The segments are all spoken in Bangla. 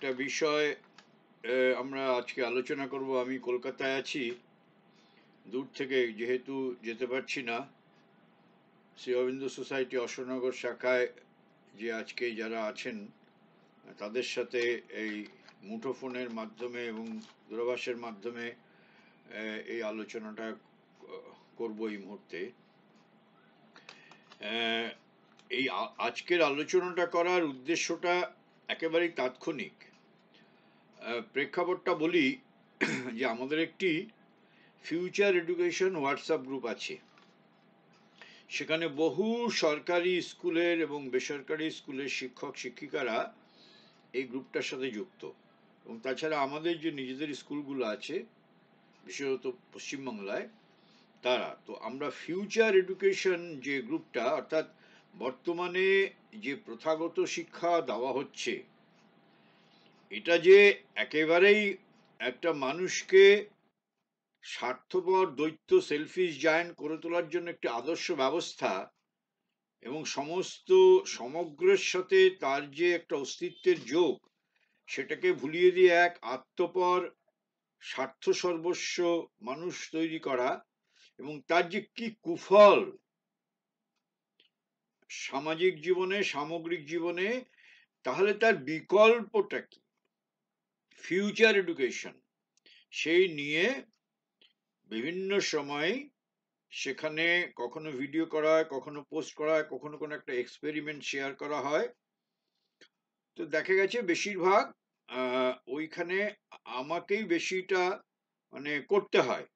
একটা বিষয় আমরা আজকে আলোচনা করব। আমি কলকাতায় আছি, দূর থেকে যেহেতু যেতে পারছি না। শ্রী অরবিন্দ সোসাইটি অশোকনগর শাখায় যে আজকে যারা আছেন তাদের সাথে এই মুঠোফোনের মাধ্যমে এবং দূরভাষের মাধ্যমে এই আলোচনাটা করব এই মুহূর্তে। এই আজকের আলোচনাটা করার উদ্দেশ্যটা একেবারেই তাৎক্ষণিক। প্রেক্ষাপটটা বলি যে আমাদের একটি ফিউচার এডুকেশন হোয়াটসঅ্যাপ গ্রুপ আছে। সেখানে বহু সরকারি স্কুলের এবং বেসরকারি স্কুলের শিক্ষক শিক্ষিকারা এই গ্রুপটার সাথে যুক্ত, এবং তাছাড়া আমাদের যে নিজেদের স্কুলগুলো আছে বিশেষত পশ্চিমবাংলায় তারা। তো আমরা ফিউচার এডুকেশন যে গ্রুপটা, অর্থাৎ বর্তমানে যে প্রথাগত শিক্ষা দেওয়া হচ্ছে এটা যে একেবারেই একটা মানুষকে স্বার্থপর দৈত্য সেলফিশ জায়ান্ট করে তোলার জন্য একটি আদর্শ ব্যবস্থা, এবং সমগ্রের সাথে তার যে একটা অস্তিত্বের যোগ সেটাকে ভুলিয়ে দিয়ে এক আত্মপর স্বার্থ সর্বস্ব মানুষ তৈরি করা, এবং তার যে কি কুফল সামাজিক জীবনে সামগ্রিক জীবনে, তাহলে তার বিকল্পটা কি ফিউচার এডুকেশন, সেই নিয়ে বিভিন্ন সময় সেখানে কখনো ভিডিও করা হয়, কখনো পোস্ট করা হয়, কখনো কোনো একটা এক্সপেরিমেন্ট শেয়ার করা হয়। তো দেখা গেছে বেশিরভাগ ওইখানে আমাকেই বেশিটা মানে করতে হয়।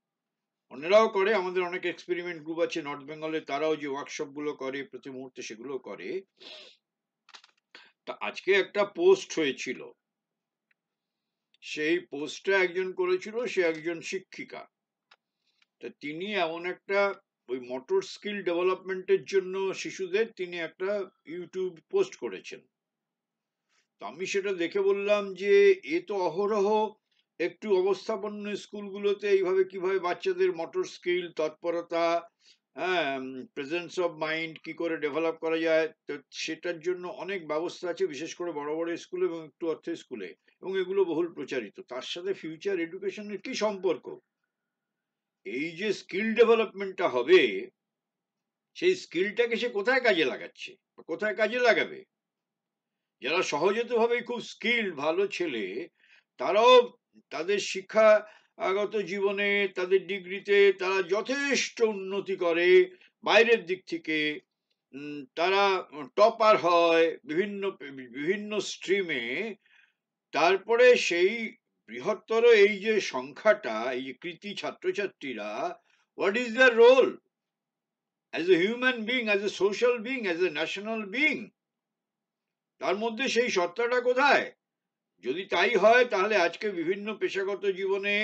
অন্যরাও করে, আমাদের অনেক এক্সপেরিমেন্ট গ্রুপ আছে নর্থ বেঙ্গলে, তারাও যে ওয়ার্কশপ গুলো করে প্রতি মুহূর্তে সেগুলো করে। তা আজকে একটা পোস্ট হয়েছিল, সেই পোস্টটা একজন করেছিল, সে একজন শিক্ষিকা। তা তিনি এমন একটা ওই মোটর স্কিল ডেভেলপমেন্টের জন্য শিশুদের তিনি একটা ইউটিউব পোস্ট করেছেন। তো আমি সেটা দেখে বললাম যে এ তো অহরহ একটু অবস্থাপন্ন স্কুলগুলোতে এইভাবে কিভাবে বাচ্চাদের মোটর স্কিল, তৎপরতা, হ্যাঁ, প্রেজেন্স অফ মাইন্ড কি করে ডেভেলপ করা যায়, তো সেটার জন্য অনেক ব্যবস্থা আছে, বিশেষ করে বড় বড় স্কুলে এবং একটু অর্থ স্কুলে, এবং এগুলো বহুল প্রচারিত। তার সাথে ফিউচার এডুকেশনের কি সম্পর্ক? এই যে স্কিল ডেভেলপমেন্টটা হবে, সেই স্কিলটাকে সে কোথায় কাজে লাগাচ্ছে, কোথায় কাজে লাগাবে? যারা সহজাতভাবেই খুব স্কিল ভালো ছেলে, তারাও তাদের শিক্ষাগত জীবনে তাদের ডিগ্রিতে তারা যথেষ্ট উন্নতি করে বাইরের দিক থেকে। তারা টপার হয় বিভিন্ন বিভিন্ন স্ট্রিমে। তারপরে সেই বৃহত্তর এই যে সংখ্যাটা, এই যে কৃতি ছাত্রছাত্রীরা, what is their role as a human being, as a social being, as a national being? তার মধ্যে সেই সত্তাটা কোথায়? যদি তাই হয় তাহলে আজকে বিভিন্ন পেশাগত জীবনে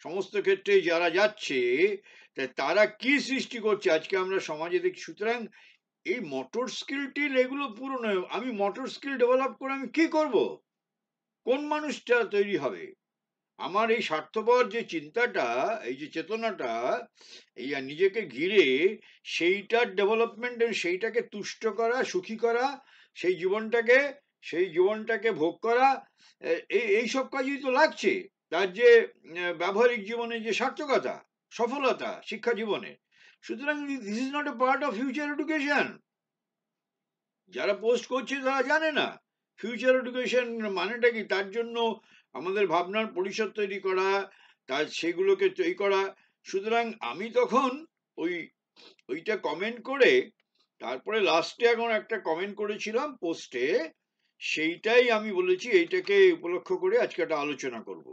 সমস্ত ক্ষেত্রে যারা যাচ্ছে তারা কি সৃষ্টি করছে আজকে আমরা সমাজে দেখি। সুতরাং এই মোটর স্কিলটি এগুলো পুরো নয়। আমি মোটর স্কিল ডেভেলপ করে আমি কি করব? কোন মানুষটা তৈরি হবে? আমার এই স্বার্থপর যে চিন্তাটা, এই যে চেতনাটা, এই নিজেকে ঘিরে সেইটার ডেভেলপমেন্ট, সেইটাকে তুষ্ট করা, সুখী করা, সেই জীবনটাকে ভোগ করা, এই সব কাজই তো লাগছে। তার যে ব্যবহারিক জীবনে যে সার্থকতা, সফলতা শিক্ষা জীবনে। সুতরাং this is not a part of future education. যারা পোস্ট করছে তারা জানে না ফিউচার এডুকেশন মানেটা কি। তার জন্য আমাদের ভাবনার পরিসর তৈরি করা, তার সেগুলোকে তৈরি করা। সুতরাং আমি তখন ওইটা কমেন্ট করে তারপরে লাস্টে এখন একটা কমেন্ট করেছিলাম পোস্টে, সেইটাই আমি বলেছি এইটাকে উপলক্ষ করে আজকে একটা আলোচনা করব।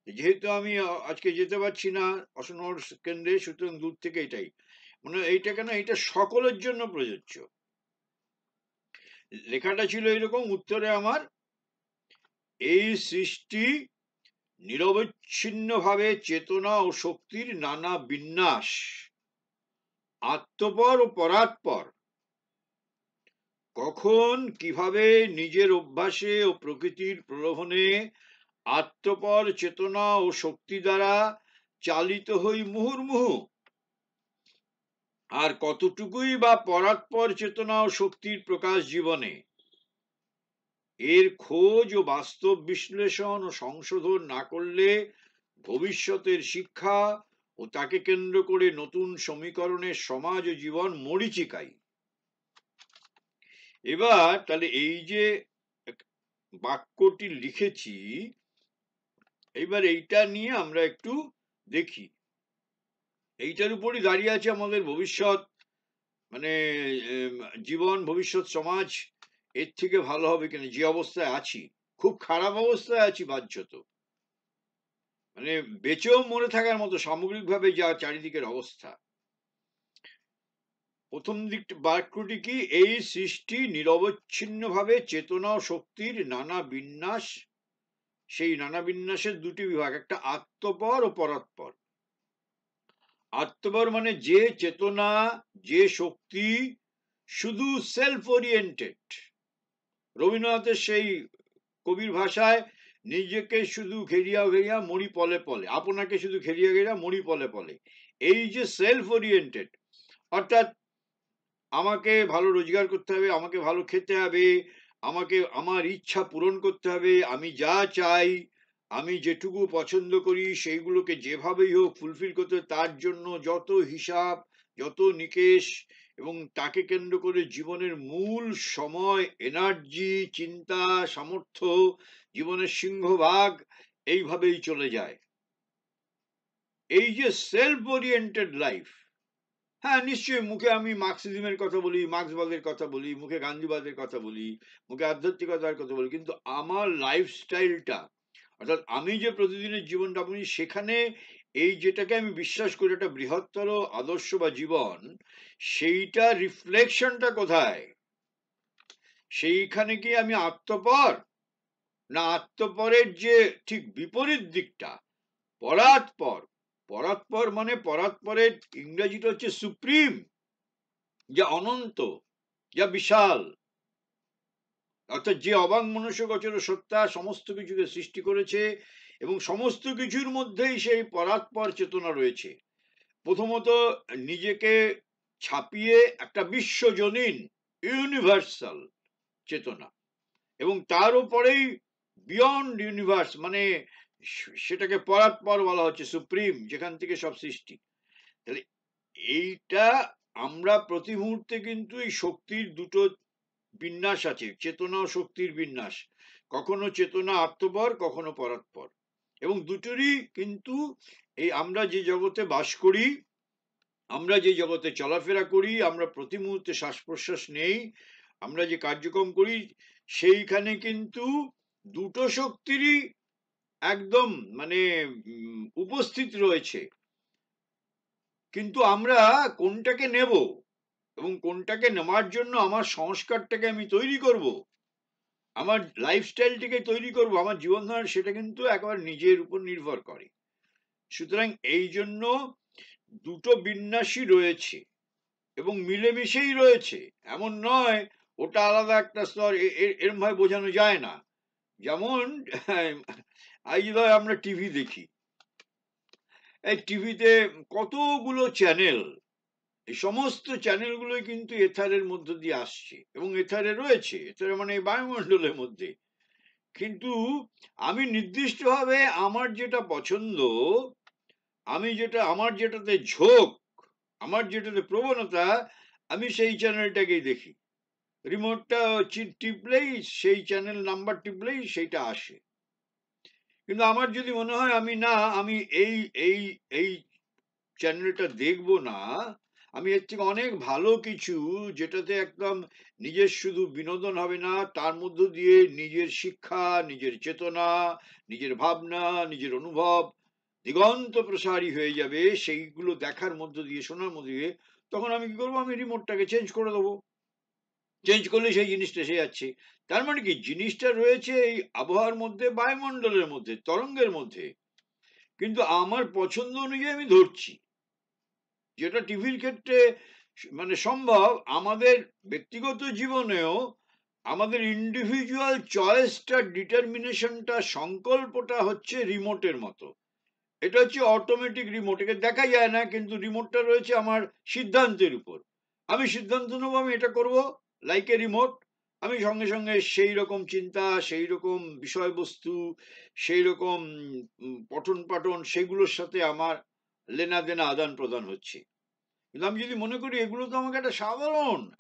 যেহেতু আমি আজকে যেতে পারছি না অশোকনগর কেন্দ্রে, সুতরাং দূর থেকে এটাই মানে এইটা কেন, এটা সকলের জন্য প্রযোজ্য। লেখাটা ছিল এরকম, উত্তরে আমার: এই সৃষ্টি নিরবচ্ছিন্নভাবে চেতনা ও শক্তির নানা বিন্যাস, আত্মপর ও পরাৎপর। কখন কিভাবে নিজের অভ্যাসে ও প্রকৃতির প্রলোভনে আত্মপর চেতনা ও শক্তি দ্বারা চালিত হই মুহুর্মুহু, আর কতটুকুই বা পরাৎপর চেতনা ও শক্তির প্রকাশ জীবনে। এর খোঁজ ও বাস্তব বিশ্লেষণ ও সংশোধন না করলে ভবিষ্যতের শিক্ষা ও তাকে কেন্দ্র করে নতুন সমীকরণের সমাজ ও জীবন মরীচিকাই। এবার তাহলে এই যে বাক্যটি লিখেছি, এইবার এইটা নিয়ে আমরা একটু দেখি। এইটার উপরই দাঁড়িয়ে আছে আমাদের ভবিষ্যৎ, মানে জীবন, ভবিষ্যৎ সমাজ এর থেকে ভালো হবে কিনা। যে অবস্থায় আছি, খুব খারাপ অবস্থায় আছি বাহ্যত, মানে বেঁচেও মরে থাকার মতো সামগ্রিকভাবে যা চারিদিকের অবস্থা। প্রথম দিকটা বাক্যটি কি, এই সৃষ্টি নিরবচ্ছিন্নভাবে চেতনা ও শক্তির নানা বিন্যাস, সেই নানা বিন্যাসের দুটি বিভাগ, একটা আত্মপর ও পরাৎপর। আত্মপর মানে যে চেতনা, যে শক্তি শুধু সেলফ ওরিয়েন্টেড। রবীন্দ্রনাথের সেই কবির ভাষায়, নিজেকে শুধু ঘেরিয়া ঘেরিয়া মরি পলে পলে, আপনাকে শুধু ঘেরিয়া ঘেরিয়া মরি পলে পলে, এই যে সেলফ ওরিয়েন্টেড, অর্থাৎ আমাকে ভালো রোজগার করতে হবে, আমাকে ভালো খেতে হবে, আমাকে আমার ইচ্ছা পূরণ করতে হবে, আমি যা চাই, আমি যেটুকু পছন্দ করি সেইগুলোকে যেভাবেই হোক ফুলফিল করতে, তার জন্য যত হিসাব, যত নিকেশ, এবং তাকে কেন্দ্র করে জীবনের মূল সময়, এনার্জি, চিন্তা, সামর্থ্য, জীবনের সিংহভাগ এইভাবেই চলে যায়। এই যে সেলফ ওরিয়েন্টেড লাইফ, হ্যাঁ নিশ্চয়ই মুখে আমি মার্কসিজমের কথা বলি, মার্ক্সবাদের কথা বলি, মুখে গান্ধীবাদের কথা বলি, মুখে আধ্যাত্মিকতার কথা বলি, কিন্তু আমার লাইফস্টাইলটা, অর্থাৎ আমি যে প্রতিদিনের জীবনটা বলি, সেখানে এই যেটাকে আমি বিশ্বাস করি একটা বৃহত্তর আদর্শ বা জীবন, সেইটা রিফ্লেকশনটা কোথায়? সেইখানে কি আমি আত্মপর, না আত্মপরের যে ঠিক বিপরীত দিকটা পরাৎপর? পরাৎপর মানে পরাৎপরের ইংরেজিটা হচ্ছে সুপ্রিম, যা অনন্ত, যা বিশাল, অর্থাৎ যে অবাক মনুষ্যগোচর সত্তা সমস্ত কিছুকে সৃষ্টি করেছে, এবং সমস্ত কিছুর মধ্যেই সেই পরাৎপর চেতনা রয়েছে। প্রথমত নিজেকে ছাপিয়ে একটা বিশ্বজনীন ইউনিভার্সাল চেতনা, এবং তার উপরেই বিয়ন্ড ইউনিভার্স, মানে সেটাকে পরাৎপর বলা হচ্ছে, সুপ্রিম, যেখান থেকে সব সৃষ্টি। তাহলে এইটা আমরা প্রতি মুহূর্তে কিন্তু এই শক্তির দুটো বিন্যাস আছে, চেতনা ও শক্তির বিন্যাস, কখনো চেতনা আত্মপর, কখনো পরাৎপর, এবং দুটোরই কিন্তু এই আমরা যে জগতে বাস করি, আমরা যে জগতে চলাফেরা করি, আমরা প্রতি মুহূর্তে শ্বাস প্রশ্বাস নেই, আমরা যে কার্যক্রম করি, সেইখানে কিন্তু দুটো শক্তিরই একদম মানে উপস্থিত রয়েছে। কিন্তু আমরা কোনটাকে নেব, এবং কোনটাকে নেওয়ার জন্য আমার সংস্কারটাকে আমি তৈরি করব, আমার লাইফস্টাইলটাকে তৈরি করব, আমার জীবনধারা, সেটা কিন্তু একেবারে নিজের উপর নির্ভর করে। সুতরাং এই জন্য দুটো বিন্যাসই রয়েছে এবং মিলেমিশেই রয়েছে, এমন নয় ওটা আলাদা একটা স্তর, এরম ভাবে বোঝানো যায় না। যেমন আজ ধর আমরা টিভি দেখি, এই টিভিতে কতগুলো চ্যানেল, এই সমস্ত চ্যানেলগুলোই কিন্তু এথারের মধ্য দিয়ে আসছে, এবং এথারে রয়েছে, এথারে মানে বায়ুমণ্ডলের মধ্যে। কিন্তু আমি নির্দিষ্টভাবে আমার যেটা পছন্দ, আমি যেটা, আমার যেটাতে ঝোঁক, আমার যেটাতে প্রবণতা, আমি সেই চ্যানেলটাকেই দেখি। রিমোটটা টিপলেই, সেই চ্যানেল নাম্বার টিপলেই সেইটা আসে। কিন্তু আমার যদি মনে হয় আমি না, আমি এই এই এই চ্যানেলটা দেখবো না, আমি এর থেকে অনেক ভালো কিছু, যেটাতে একদম নিজের শুধু বিনোদন হবে না, তার মধ্য দিয়ে নিজের শিক্ষা, নিজের চেতনা, নিজের ভাবনা, নিজের অনুভব দিগন্ত প্রসারী হয়ে যাবে, সেইগুলো দেখার মধ্য দিয়ে, শোনার মধ্য দিয়ে, তখন আমি কি করবো, আমি রিমোটটাকে চেঞ্জ করে দেবো। চেঞ্জ করলে সেই জিনিসটা এসে যাচ্ছে। তার মানে কি, জিনিসটা রয়েছে এই আবহাওয়ার মধ্যে, বায়ুমণ্ডলের মধ্যে, তরঙ্গের মধ্যে, কিন্তু আমার পছন্দ অনুযায়ী আমি ধরছি। যেটা টিভির ক্ষেত্রে মানে সম্ভব, আমাদের ব্যক্তিগত জীবনেও আমাদের ইন্ডিভিজুয়াল চয়েসটা, ডিটারমিনেশনটা, সংকল্পটা হচ্ছে রিমোটের মতো। এটা হচ্ছে অটোমেটিক রিমোট, একে দেখা যায় না, কিন্তু রিমোটটা রয়েছে আমার সিদ্ধান্তের উপর। আমি সিদ্ধান্ত নেবো আমি এটা করব, লাইক এ রিমোট, আমি সঙ্গে সঙ্গে সেই রকম চিন্তা, সেই রকম বিষয়বস্তু, সেই রকম পঠন পাঠন, সেগুলোর সাথে আমার লেনাদেনা আদান প্রদান হচ্ছে। কিন্তু আমি যদি মনে করি এগুলো তো আমাকে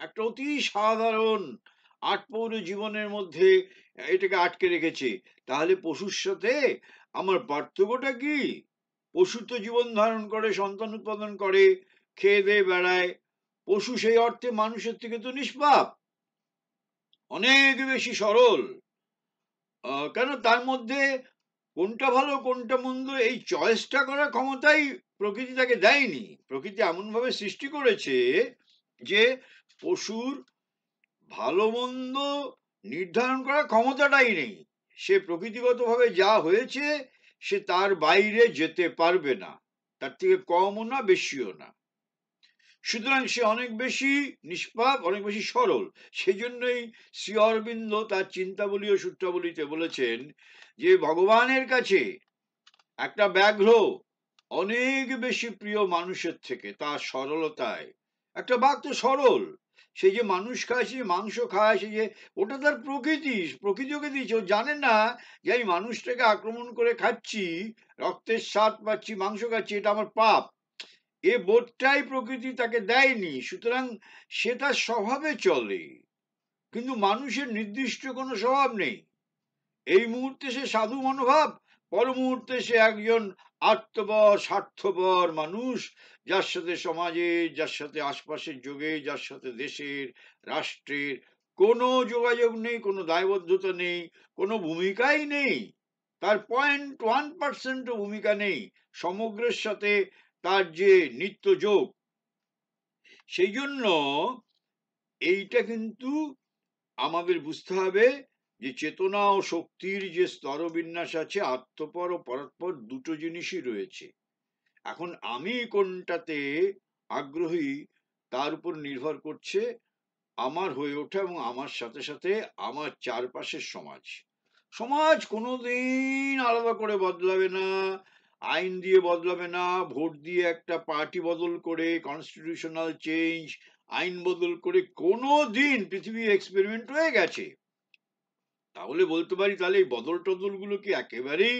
একটা অতি সাধারণ আটপৌরে জীবনের মধ্যে এটাকে আটকে রেখেছে, তাহলে পশুর সাথে আমার পার্থক্যটা কি? পশু তো জীবন ধারণ করে, সন্তান উৎপাদন করে, খেয়ে দেয়ে বেড়ায়। পশু সেই অর্থে মানুষের থেকে তো নিষ্পাপ, অনেক বেশি সরল। কেন তার মধ্যে কোনটা ভালো কোনটা মন্দ এই চয়েসটা করার ক্ষমতাই প্রকৃতি তাকে দেয়নি। প্রকৃতি এমন ভাবে সৃষ্টি করেছে যে পশুর ভালো মন্দ নির্ধারণ করার ক্ষমতাটাই নেই। সে প্রকৃতিগতভাবে যা হয়েছে সে তার বাইরে যেতে পারবে না, তার থেকে কমও না বেশিও না। সুতরাং সে অনেক বেশি নিষ্পাপ, অনেক বেশি সরল। সেই জন্যই শ্রী অরবিন্দ তার চিন্তাবলী ও সূত্রাবলীতে বলেছেন যে ভগবানের কাছে একটা ব্যাঘ্র অনেক বেশি প্রিয় মানুষের থেকে, তার সরলতায়। একটা বাঘ তো সরল, সে যে মানুষ খায়, সে মাংস খায়, সে যে ওটা তার প্রকৃতি, প্রকৃতি ওকে দিয়েছে। ও জানে না যে আমি মানুষটাকে আক্রমণ করে খাচ্ছি, রক্তের স্বাদ পাচ্ছি, মাংস খাচ্ছি, এটা আমার পাপ। এ বোধটাই প্রকৃতি তাকে দেয়নি। সুতরাং সে তার স্বভাবে চলে। কিন্তু মানুষের নির্দিষ্ট কোনো স্বভাব নেই। এই মুহূর্তে সে সাধু মনোভাব, পর মুহূর্তে সে একজন আত্মপর স্বার্থপর মানুষ, যার সাথে সমাজে, যার সাথে আশপাশের যোগে, যার সাথে দেশের, রাষ্ট্রের কোনো যোগাযোগ নেই, কোনো দায়বদ্ধতা নেই, কোনো ভূমিকাই নেই। তার 0.1% ভূমিকা নেই সমগ্রের সাথে তার যে নিত্য যোগ। সেই জন্য এইটা কিন্তু আমাদের বুঝতে হবে যে চেতনা ও শক্তির যে স্তরবিন্যাস আছে, আত্মপর ও পরস্পর দুটো জিনিসই রয়েছে। এখন আমি কোনটাতে আগ্রহী তার উপর নির্ভর করছে আমার হয়ে ওঠা এবং আমার সাথে সাথে আমার চারপাশের সমাজ। সমাজ কোনোদিন আলাদা করে বদলাবে না, আইন দিয়ে বদলাবে না, ভোট দিয়ে একটা পার্টি বদল করে, কনস্টিটিউশনাল চেঞ্জ, আইন বদল করে কোনো দিন পৃথিবী এক্সপেরিমেন্ট হয়ে গেছে। তাহলে বলতে পারি তাহলে এই বদল টদল গুলো কি একেবারেই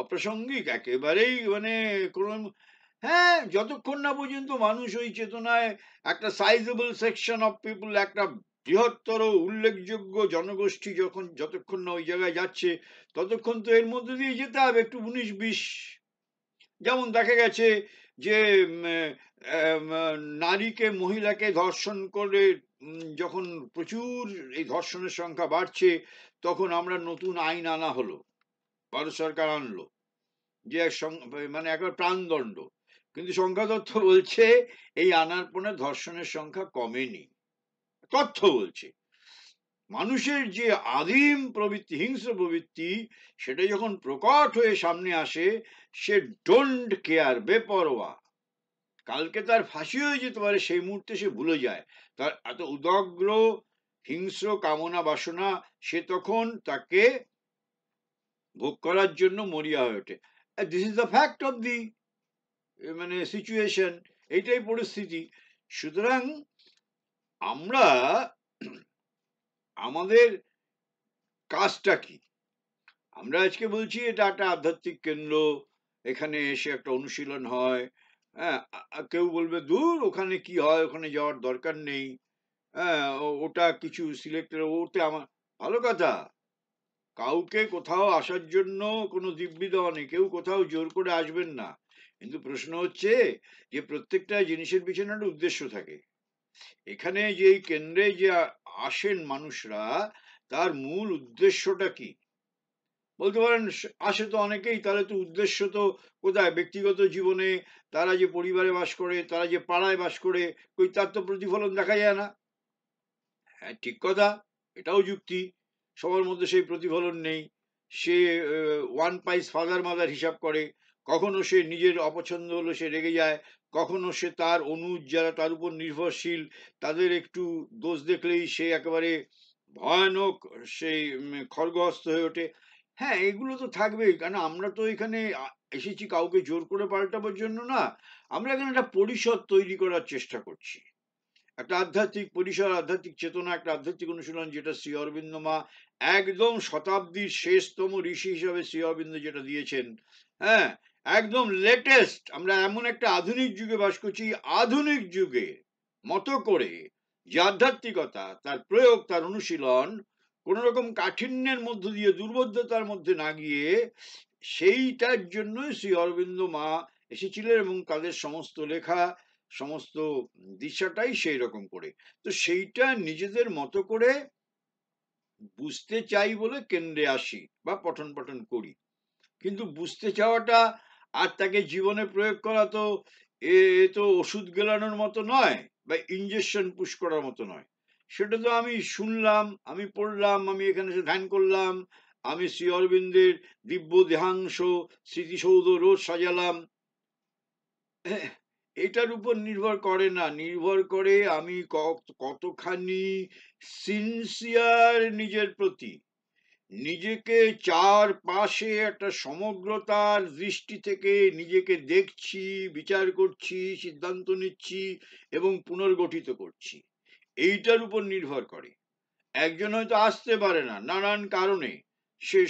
অপ্রাসঙ্গিক, একেবারেই মানে কোন, হ্যাঁ, যতক্ষণ না পর্যন্ত মানুষ ওই চেতনায় একটা সাইজেবল সেকশন অফ পিপল, একটা বৃহত্তর উল্লেখযোগ্য জনগোষ্ঠী যতক্ষণ না ওই জায়গায় যাচ্ছে, ততক্ষণ তো এর মধ্যে দিয়ে যেতে হবে একটু 19-20। যেমন দেখা গেছে যে নারীকে, মহিলাকে ধর্ষণ করে যখন প্রচুর এই ধর্ষণের সংখ্যা বাড়ছে, তখন আমরা নতুন আইন আনা হলো, ভারত সরকার আনলো, যে মানে একবার প্রাণদণ্ড। কিন্তু সংখ্যা তথ্য বলছে এই আনার পরে ধর্ষণের সংখ্যা কমেনি। তথ্য বলছে মানুষের যে আদিম প্রবৃত্তি, হিংস্র প্রবৃত্তি, সেটা যখন প্রকট হয়ে সামনে আসে, সে ডোন্ট কেয়ার, বেপরোয়া। কালকে তার ফাঁসি হয়ে যেতে পারে, সেই মুহূর্তে সে ভুলে যায় তার এত উদগ্র হিংস্র কামনা বাসনা, সে তখন তাকে ভোগ করার জন্য মরিয়া হয়ে ওঠে। This is the fact of the মানে সিচুয়েশন, এইটাই পরিস্থিতি। সুতরাং আমরা আমাদের কাজটা কি? আমরা আজকে বলছি এটা একটা আধ্যাত্মিক কেন্দ্র, এখানে এসে একটা অনুশীলন হয়। হ্যাঁ, কেউ বলবে দূর ওখানে কি হয়, ওখানে যাওয়ার দরকার নেই। হ্যাঁ, ওটা কিছু সিলেক্টেড, ওতে আমার ভালো কথা। কাউকে কোথাও আসার জন্য কোনো দিব্যি দেওয়া নেই, কেউ কোথাও জোর করে আসবেন না। কিন্তু প্রশ্ন হচ্ছে যে প্রত্যেকটা জিনিসের পিছনে একটা উদ্দেশ্য থাকে। এখানে যে এই কেন্দ্রে যে আসেন মানুষরা, তার মূল উদ্দেশ্যটা কি? বলতে পারেন আসে তো অনেকেই, তাহলে তো উদ্দেশ্য তো কোথায়? ব্যক্তিগত জীবনে, তারা যে পরিবারে বাস করে, তারা যে পাড়ায় বাস করে, কই তার তো প্রতিফলন দেখা যায় না। হ্যাঁ, ঠিক কথা, এটাও যুক্তি। সবার মধ্যে সেই প্রতিফলন নেই। সে ওয়ান পাইস ফাদার মাদার হিসাব করে, কখনো সে নিজের অপছন্দ হলো সে রেগে যায়, কখনো সে তার অনুজ যারা তার উপর নির্ভরশীল, তাদের একটু দোষ দেখলেই সে একেবারে ভয়ানক সেই খড়গহস্ত হয়ে ওঠে। হ্যাঁ, এগুলো তো থাকবেই, কারণ আমরা তো এখানে এসেছি কাউকে জোর করে পাল্টাবার জন্য না। আমরা এখানে একটা পরিষদ তৈরি করার চেষ্টা করছি, একটা আধ্যাত্মিক পরিসর, আধ্যাত্মিক চেতনা, একটা আধ্যাত্মিক অনুশীলন, যেটা শ্রী অরবিন্দ মা একদম শতাব্দীর শেষতম ঋষি হিসাবে শ্রী অরবিন্দ যেটা দিয়েছেন, হ্যাঁ, একদম লেটেস্ট। আমরা এমন একটা আধুনিক যুগে বাস করছি, আধুনিক যুগে মতো করে যে আধ্যাত্মিকতা, তার প্রয়োগ, তার অনুশীলন কোন রকম কাঠিন্যের মধ্য দিয়ে, দুর্বোধ্যতার মধ্যে না গিয়ে, সেইটার জন্যই শ্রী অরবিন্দ মা এসেছিলেন, এবং তাদের সমস্ত লেখা, সমস্ত দিশাটাই সেই রকম করে। তো সেইটা নিজেদের মতো করে বুঝতে চাই বলে কেন্দ্রে আসি বা পঠন পাঠন করি। কিন্তু বুঝতে চাওয়াটা আর তাকে জীবনে প্রয়োগ করা তো এ তো ওষুধ গেলানোর মতো নয়, বা ইঞ্জেকশন পুশ করার মতো নয়। সেটা তো আমি শুনলাম, আমি পড়লাম, আমি এখানে এসে ধ্যান করলাম, আমি শ্রী অরবিন্দের দিব্য দেহাংশ স্মৃতিসৌধ রোজ সাজালাম, এটার উপর নির্ভর করে না। নির্ভর করে আমি কতখানি সিনসিয়ার নিজের প্রতি, নিজেকে চারপাশে একটা সমগ্রতার দৃষ্টি থেকে নিজেকে দেখছি, বিচার করছি, সিদ্ধান্ত নিচ্ছি এবং পুনর্গঠিত করছি, এইটার উপর নির্ভর করে। একজন হয়তো আসতে পারে না নানান কারণে, সে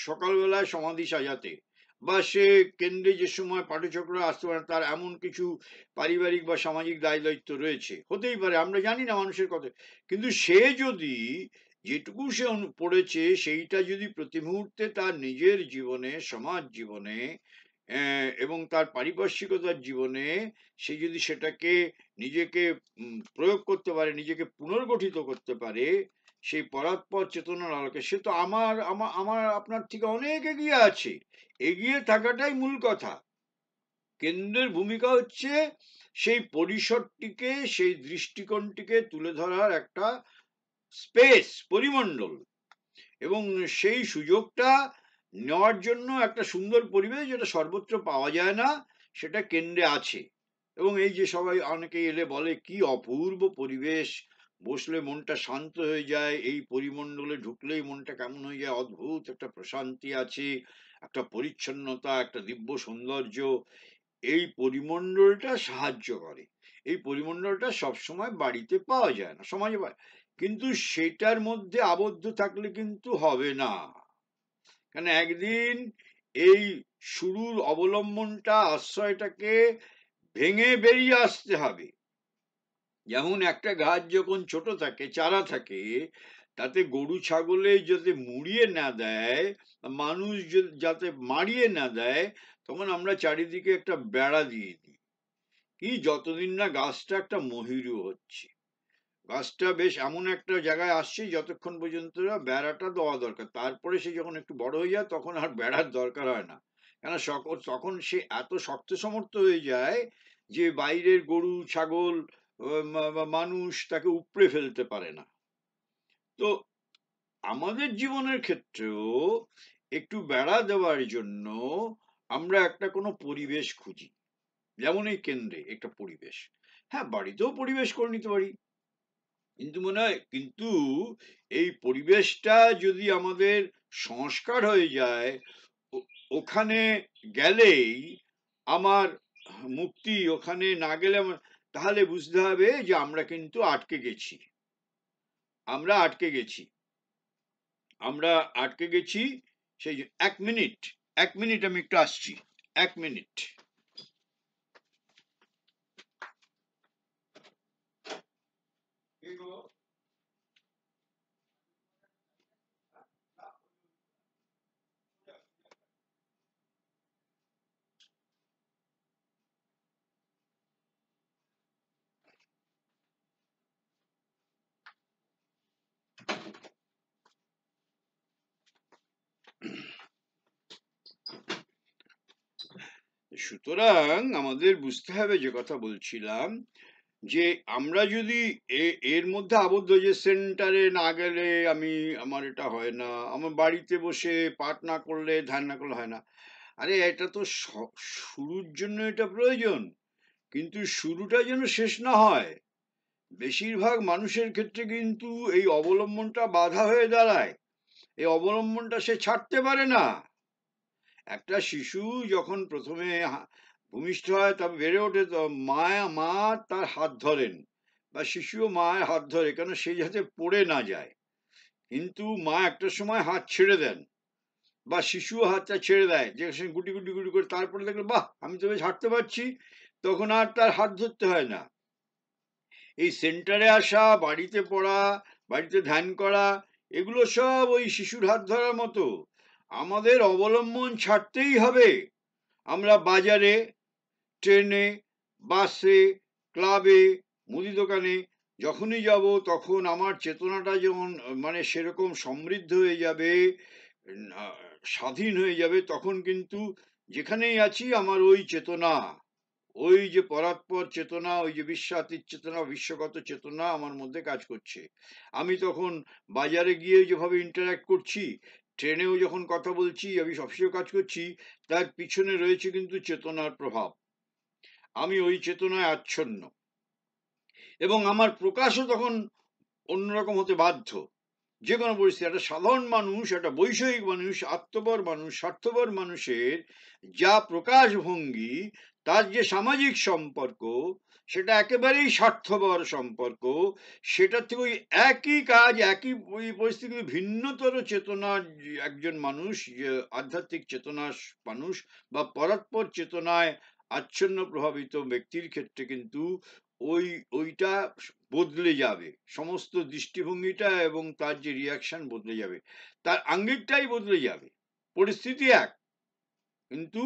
সকালবেলায় সমাধি সাজাতে, বা সে কেন্দ্রে যে সময় পাঠচক্র আসতে পারে, তার এমন কিছু পারিবারিক বা সামাজিক দায় দায়িত্ব রয়েছে, হতেই পারে, আমরা জানি না মানুষের কথা। কিন্তু সে যদি যেটুকু সে পড়েছে সেইটা যদি প্রতি মুহূর্তে তার নিজের জীবনে, সমাজ জীবনে এবং তার পারিপার্শ্বিকতার জীবনে সে যদি সেটাকে নিজেকে প্রয়োগ করতে পারে, নিজেকে পুনর্গঠিত করতে পারে সেই পরাৎপর চেতনার আলোকে, সে তো আমার আমার আমার আপনার থেকে অনেক এগিয়ে আছে। এগিয়ে থাকাটাই মূল কথা। কেন্দ্রের ভূমিকা হচ্ছে সেই পরিসরটিকে, সেই দৃষ্টিকোণটিকে তুলে ধরার একটা স্পেস, পরিমণ্ডল, এবং সেই সুযোগটা নেওয়ার জন্য একটা সুন্দর পরিবেশ, যেটা সর্বত্র পাওয়া যায় না, সেটা কেন্দ্রে আছে। এবং এই যে সবাই অনেকে এলে বলে কি অপূর্ব পরিবেশ, বসলে মনটা শান্ত হয়ে যায়, এই পরিমণ্ডলে ঢুকলেই মনটা কেমন হয়ে যায়, অদ্ভুত একটা প্রশান্তি আছে, একটা পরিচ্ছন্নতা, একটা দিব্য সৌন্দর্য। এই পরিমণ্ডলটা সাহায্য করে। এই পরিমণ্ডলটা সবসময় বাড়িতে পাওয়া যায় না, সমাজে পায়, কিন্তু সেটার মধ্যে আবদ্ধ থাকলে কিন্তু হবে না। কেন, একদিন এই শুরুর অবলম্বনটা, আশ্রয়টাকে ভেঙে বেরিয়ে আসতে হবে। যেমন একটা গাছ যখন ছোট থাকে, চারা থাকে, তাতে গরু ছাগলে যাতে মুড়িয়ে না দেয়, মানুষ যাতে মারিয়ে না দেয়, তখন আমরা চারিদিকে একটা বেড়া দিয়ে দিই। কি, যতদিন না গাছটা একটা মহিরু হচ্ছে, গাছটা বেশ এমন একটা জায়গায় আসছে, যতক্ষণ পর্যন্ত বেড়াটা দেওয়া দরকার, তারপরে সে যখন একটু বড় হয়ে যায় তখন আর বেড়ার দরকার হয় না। কেন, তখন সে এত শক্ত সমর্থ হয়ে যায় যে বাইরের গরু ছাগল বা মানুষ তাকে উপড়ে ফেলতে পারে না। তো আমাদের জীবনের ক্ষেত্রেও একটু বেড়া দেওয়ার জন্য আমরা একটা কোনো পরিবেশ খুঁজি। যেমন এই কেন্দ্রে একটা পরিবেশ, হ্যাঁ, বাড়িতেও পরিবেশ করে নিতে পারি, কিন্তু মনে হয়, কিন্তু এই পরিবেশটা যদি আমাদের সংস্কার হয়ে যায়, ওখানে গেলেই আমার মুক্তি, ওখানে না গেলে তাহলে বুঝতে হবে যে আমরা কিন্তু আটকে গেছি, আমরা আটকে গেছি, আমরা আটকে গেছি। সেই 1 মিনিট, 1 মিনিট, আমি একটু আসছি, 1 মিনিট। সুতরাং আমাদের বুঝতে হবে, যে কথা বলছিলাম, যে আমরা যদি এর মধ্যে আবদ্ধ, যে সেন্টারে না গেলে আমার এটা হয় না, আমার বাড়িতে বসে পাঠ না করলে, ধ্যান না করলে হয় না। আরে এটা তো শুরুর জন্য এটা প্রয়োজন, কিন্তু শুরুটা যেন শেষ না হয়। বেশিরভাগ মানুষের ক্ষেত্রে কিন্তু এই অবলম্বনটা বাধা হয়ে দাঁড়ায়, এই অবলম্বনটা সে ছাড়তে পারে না। একটা শিশু যখন প্রথমে ভূমিষ্ঠ হয়, তবে বেড়ে ওঠে, তো মা তার হাত ধরেন, বা শিশুও মায়ের হাত ধরে, কেন সে যাতে পড়ে না যায়। কিন্তু মা একটা সময় হাত ছেড়ে দেন, বা শিশুও হাতটা ছেড়ে দেয়, যে সে গুটি গুটি গুটি করে, তারপরে দেখলো বাহ আমি তো বেশ হাঁটতে পারছি, তখন আর তার হাত ধরতে হয় না। এই সেন্টারে আসা, বাড়িতে পড়া, বাড়িতে ধ্যান করা, এগুলো সব ওই শিশুর হাত ধরার মতো। আমাদের অবলম্বন ছাড়তেই হবে। আমরা বাজারে, ট্রেনে, বাসে, ক্লাবে, মুদি দোকানে যখনই যাব, তখন আমার চেতনাটা যেমন মানে সেরকম সমৃদ্ধ হয়ে যাবে, স্বাধীন হয়ে যাবে, তখন কিন্তু যেখানেই আছি আমার ওই চেতনা, ওই যে পরাৎপর চেতনা, ওই যে বিশ্বাতীত চেতনা, বিশ্বগত চেতনা আমার মধ্যে কাজ করছে। আমি তখন বাজারে গিয়ে যেভাবে ইন্টারাক্ট করছি, ট্রেনেও যখন কথা বলছি, আমি অফিসেও কাজ করছি, তার পিছনে রয়েছে কিন্তু চেতনার প্রভাব। আমি ওই চেতনায় আচ্ছন্ন, এবং আমার প্রকাশও তখন অন্যরকম হতে বাধ্য। যে কোনো পরিস্থিতি, একটা সাধারণ মানুষ, একটা বৈষয়িক মানুষ, আত্মপর মানুষ, স্বার্থপর মানুষের যা প্রকাশভঙ্গি, তার যে সামাজিক সম্পর্ক, সেটা একেবারেই স্বার্থপর সম্পর্ক। সেটার থেকে ওই একই কাজ, একই ওই পরিস্থিতি, ভিন্নতর চেতনার একজন মানুষ, যে আধ্যাত্মিক চেতনার মানুষ বা পরাৎপর চেতনায় আচ্ছন্ন প্রভাবিত ব্যক্তির ক্ষেত্রে কিন্তু ওই ওইটা বদলে যাবে, সমস্ত দৃষ্টিভঙ্গিটা এবং তার যে রিয়াকশন বদলে যাবে, তার আঙ্গিকটাই বদলে যাবে। পরিস্থিতি এক, কিন্তু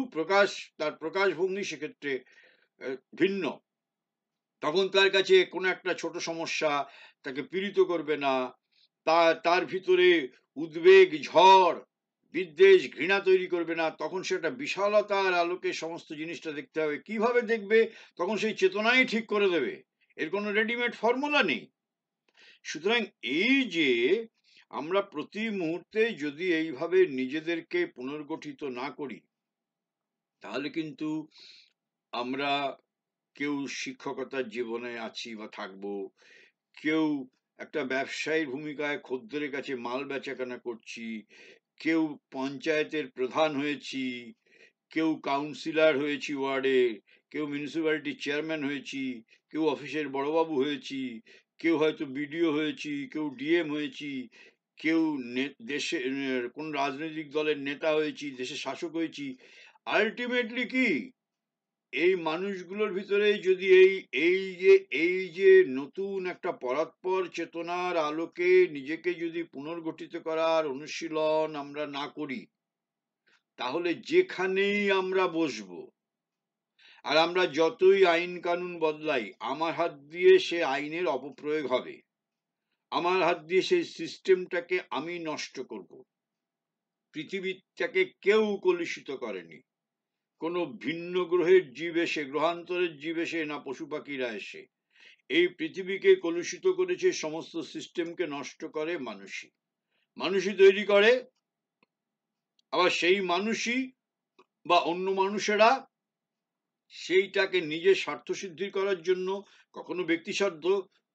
তার প্রকাশভঙ্গি সেক্ষেত্রে ভিন্ন। তখন তার কাছে কোনো একটা ছোট সমস্যা তাকে পীড়িত করবে না, তার ভিতরে উদ্বেগ, ঝড়, বিদ্বেষ, ঘৃণা তৈরি করবে না। তখন সেটা বিশালতার আলোকে সমস্ত জিনিসটা দেখতে হবে। কিভাবে দেখবে, তখন সেই চেতনাই ঠিক করে দেবে। এর কোনো রেডিমেড ফর্মুলা নেই। সুতরাং এই যে আমরা প্রতি মুহূর্তে যদি এইভাবে নিজেদেরকে পুনর্গঠিত না করি, তাহলে কিন্তু আমরা কেউ শিক্ষকতার জীবনে আছি বা থাকবো, কেউ একটা ব্যবসায়ীর ভূমিকায় খদ্দেরের কাছে মাল বেচাকেনা করছি, কেউ পঞ্চায়েতের প্রধান হয়েছি, কেউ কাউন্সিলর হয়েছি ওয়ার্ডে, কেউ মিউনিসিপ্যালিটি চেয়ারম্যান হয়েছি, কেউ অফিসের বড়বাবু হয়েছি, কেউ হয়তো বিডিও হয়েছি, কেউ ডিএম হয়েছি, কেউ দেশে কোন রাজনৈতিক দলের নেতা হয়েছি, দেশের শাসক হয়েছি। আলটিমেটলি কি, এই মানুষগুলোর ভিতরে যদি এই যে নতুন একটা পরাৎপর চেতনার আলোকে নিজেকে যদি পুনর্গঠিত করার অনুশীলন আমরা না করি, তাহলে যেখানেই আমরা বসবো, আর আমরা যতই আইন কানুন বদলাই, আমার হাত দিয়ে সে আইনের অপপ্রয়োগ হবে, আমার হাত দিয়ে সেই সিস্টেমটাকে আমি নষ্ট করব। পৃথিবীটাকে কেউ কলুষিত করেনি, কোনো ভিন্ন গ্রহের জীব এসে, গ্রহান্তরের জীব এসে না, পশু পাখিরা এসে। এই পৃথিবীকে কলুষিত করেছে, সমস্ত সিস্টেমকে নষ্ট করে মানুষই। মানুষই তৈরি করে, আবার সেই মানুষই বা অন্য মানুষেরা সেইটাকে নিজের স্বার্থ সিদ্ধি করার জন্য, কখনো ব্যক্তি স্বার্থ,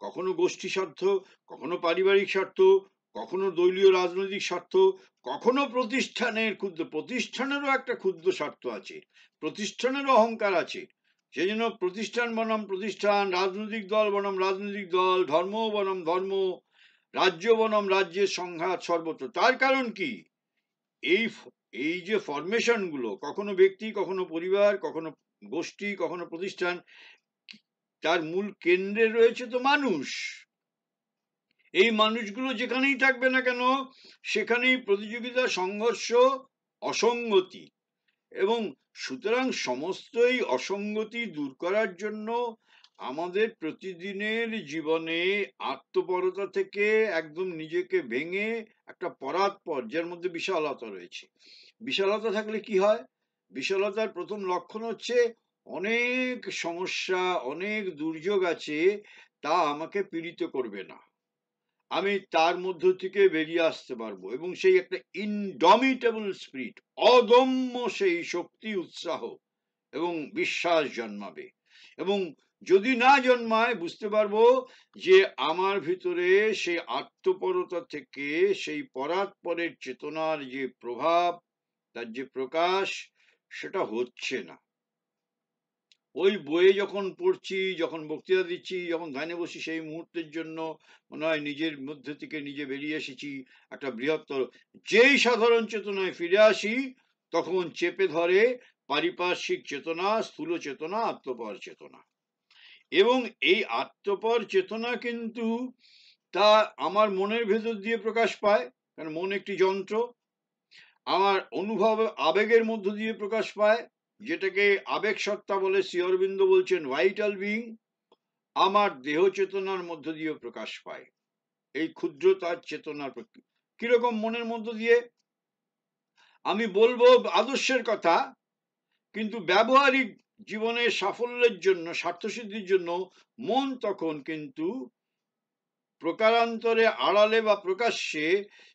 কখনো গোষ্ঠী স্বার্থ, কখনো পারিবারিক স্বার্থ, কখনো দলীয় রাজনৈতিক স্বার্থ, কখনো প্রতিষ্ঠানেরও একটা ক্ষুদ্র স্বার্থ আছে, প্রতিষ্ঠানেরও অহংকার আছে। সেই জন্য প্রতিষ্ঠান বনাম প্রতিষ্ঠান, রাজনৈতিক দল বনাম রাজনৈতিক দল, ধর্ম বনাম ধর্ম, রাজ্য বনাম রাজ্যের সংঘাত সর্বত্র। তার কারণ কি, এই এই যে ফরমেশন গুলো, কখনো ব্যক্তি, কখনো পরিবার, কখনো গোষ্ঠী, কখনো প্রতিষ্ঠান, তার মূল কেন্দ্রে রয়েছে তো মানুষ। এই মানুষগুলো যেখানেই থাকবে না কেন, সেখানেই প্রতিযোগিতা, সংঘর্ষ, অসঙ্গতি। এবং সুতরাং সমস্ত এই অসঙ্গতি দূর করার জন্য আমাদের প্রতিদিনের জীবনে আত্মপরতা থেকে একদম নিজেকে ভেঙে একটা পরাৎপর, যার মধ্যে বিশালতা রয়েছে। বিশালতা থাকলে কি হয়, বিশালতার প্রথম লক্ষণ হচ্ছে অনেক সমস্যা, অনেক দুর্যোগ আছে, তা আমাকে পীড়িত করবে না, আমি তার মধ্য থেকে বেরিয়ে আসতে পারবো, এবং সেই একটা ইনডমিটেবল স্পিরিট, অদম্য সেই শক্তি, উৎসাহ এবং বিশ্বাস জন্মাবে। এবং যদি না জন্মায়, বুঝতে পারবো যে আমার ভিতরে সেই আত্মপরতা থেকে সেই পরাৎপরের চেতনার যে প্রভাব, তার যে প্রকাশ, সেটা হচ্ছে না। ওই বইয়ে যখন পড়ছি, যখন বক্তৃতা দিচ্ছি, যখন ধ্যানে বসি, সেই মুহূর্তের জন্য মনে হয় নিজের মধ্যে থেকে নিজে বেরিয়ে এসেছি একটা বৃহত্তর। যেই সাধারণ চেতনায় ফিরে আসি, তখন চেপে ধরে পারিপার্শ্বিক চেতনা, স্থূল চেতনা, আত্মপর চেতনা। এবং এই আত্মপর চেতনা কিন্তু তা আমার মনের ভেতর দিয়ে প্রকাশ পায়, কারণ মন একটি যন্ত্র। আমার অনুভব আবেগের মধ্য দিয়ে প্রকাশ পায়, যেটাকে আবেগ সত্তা বলে। শ্রী অরবিন্দ বলছেন ভাইটাল বিং। আমার দেহ চেতনার মধ্য দিয়ে প্রকাশ পায় এই ক্ষুদ্রতার চেতনার কিরকম মনের মধ্য দিয়ে। আমি বলবো আদর্শের কথা, কিন্তু ব্যবহারিক জীবনের সাফল্যের জন্য, স্বার্থসিদ্ধির জন্য মন তখন কিন্তু প্রকারান্তরে, আড়ালে বা প্রকাশ্যে,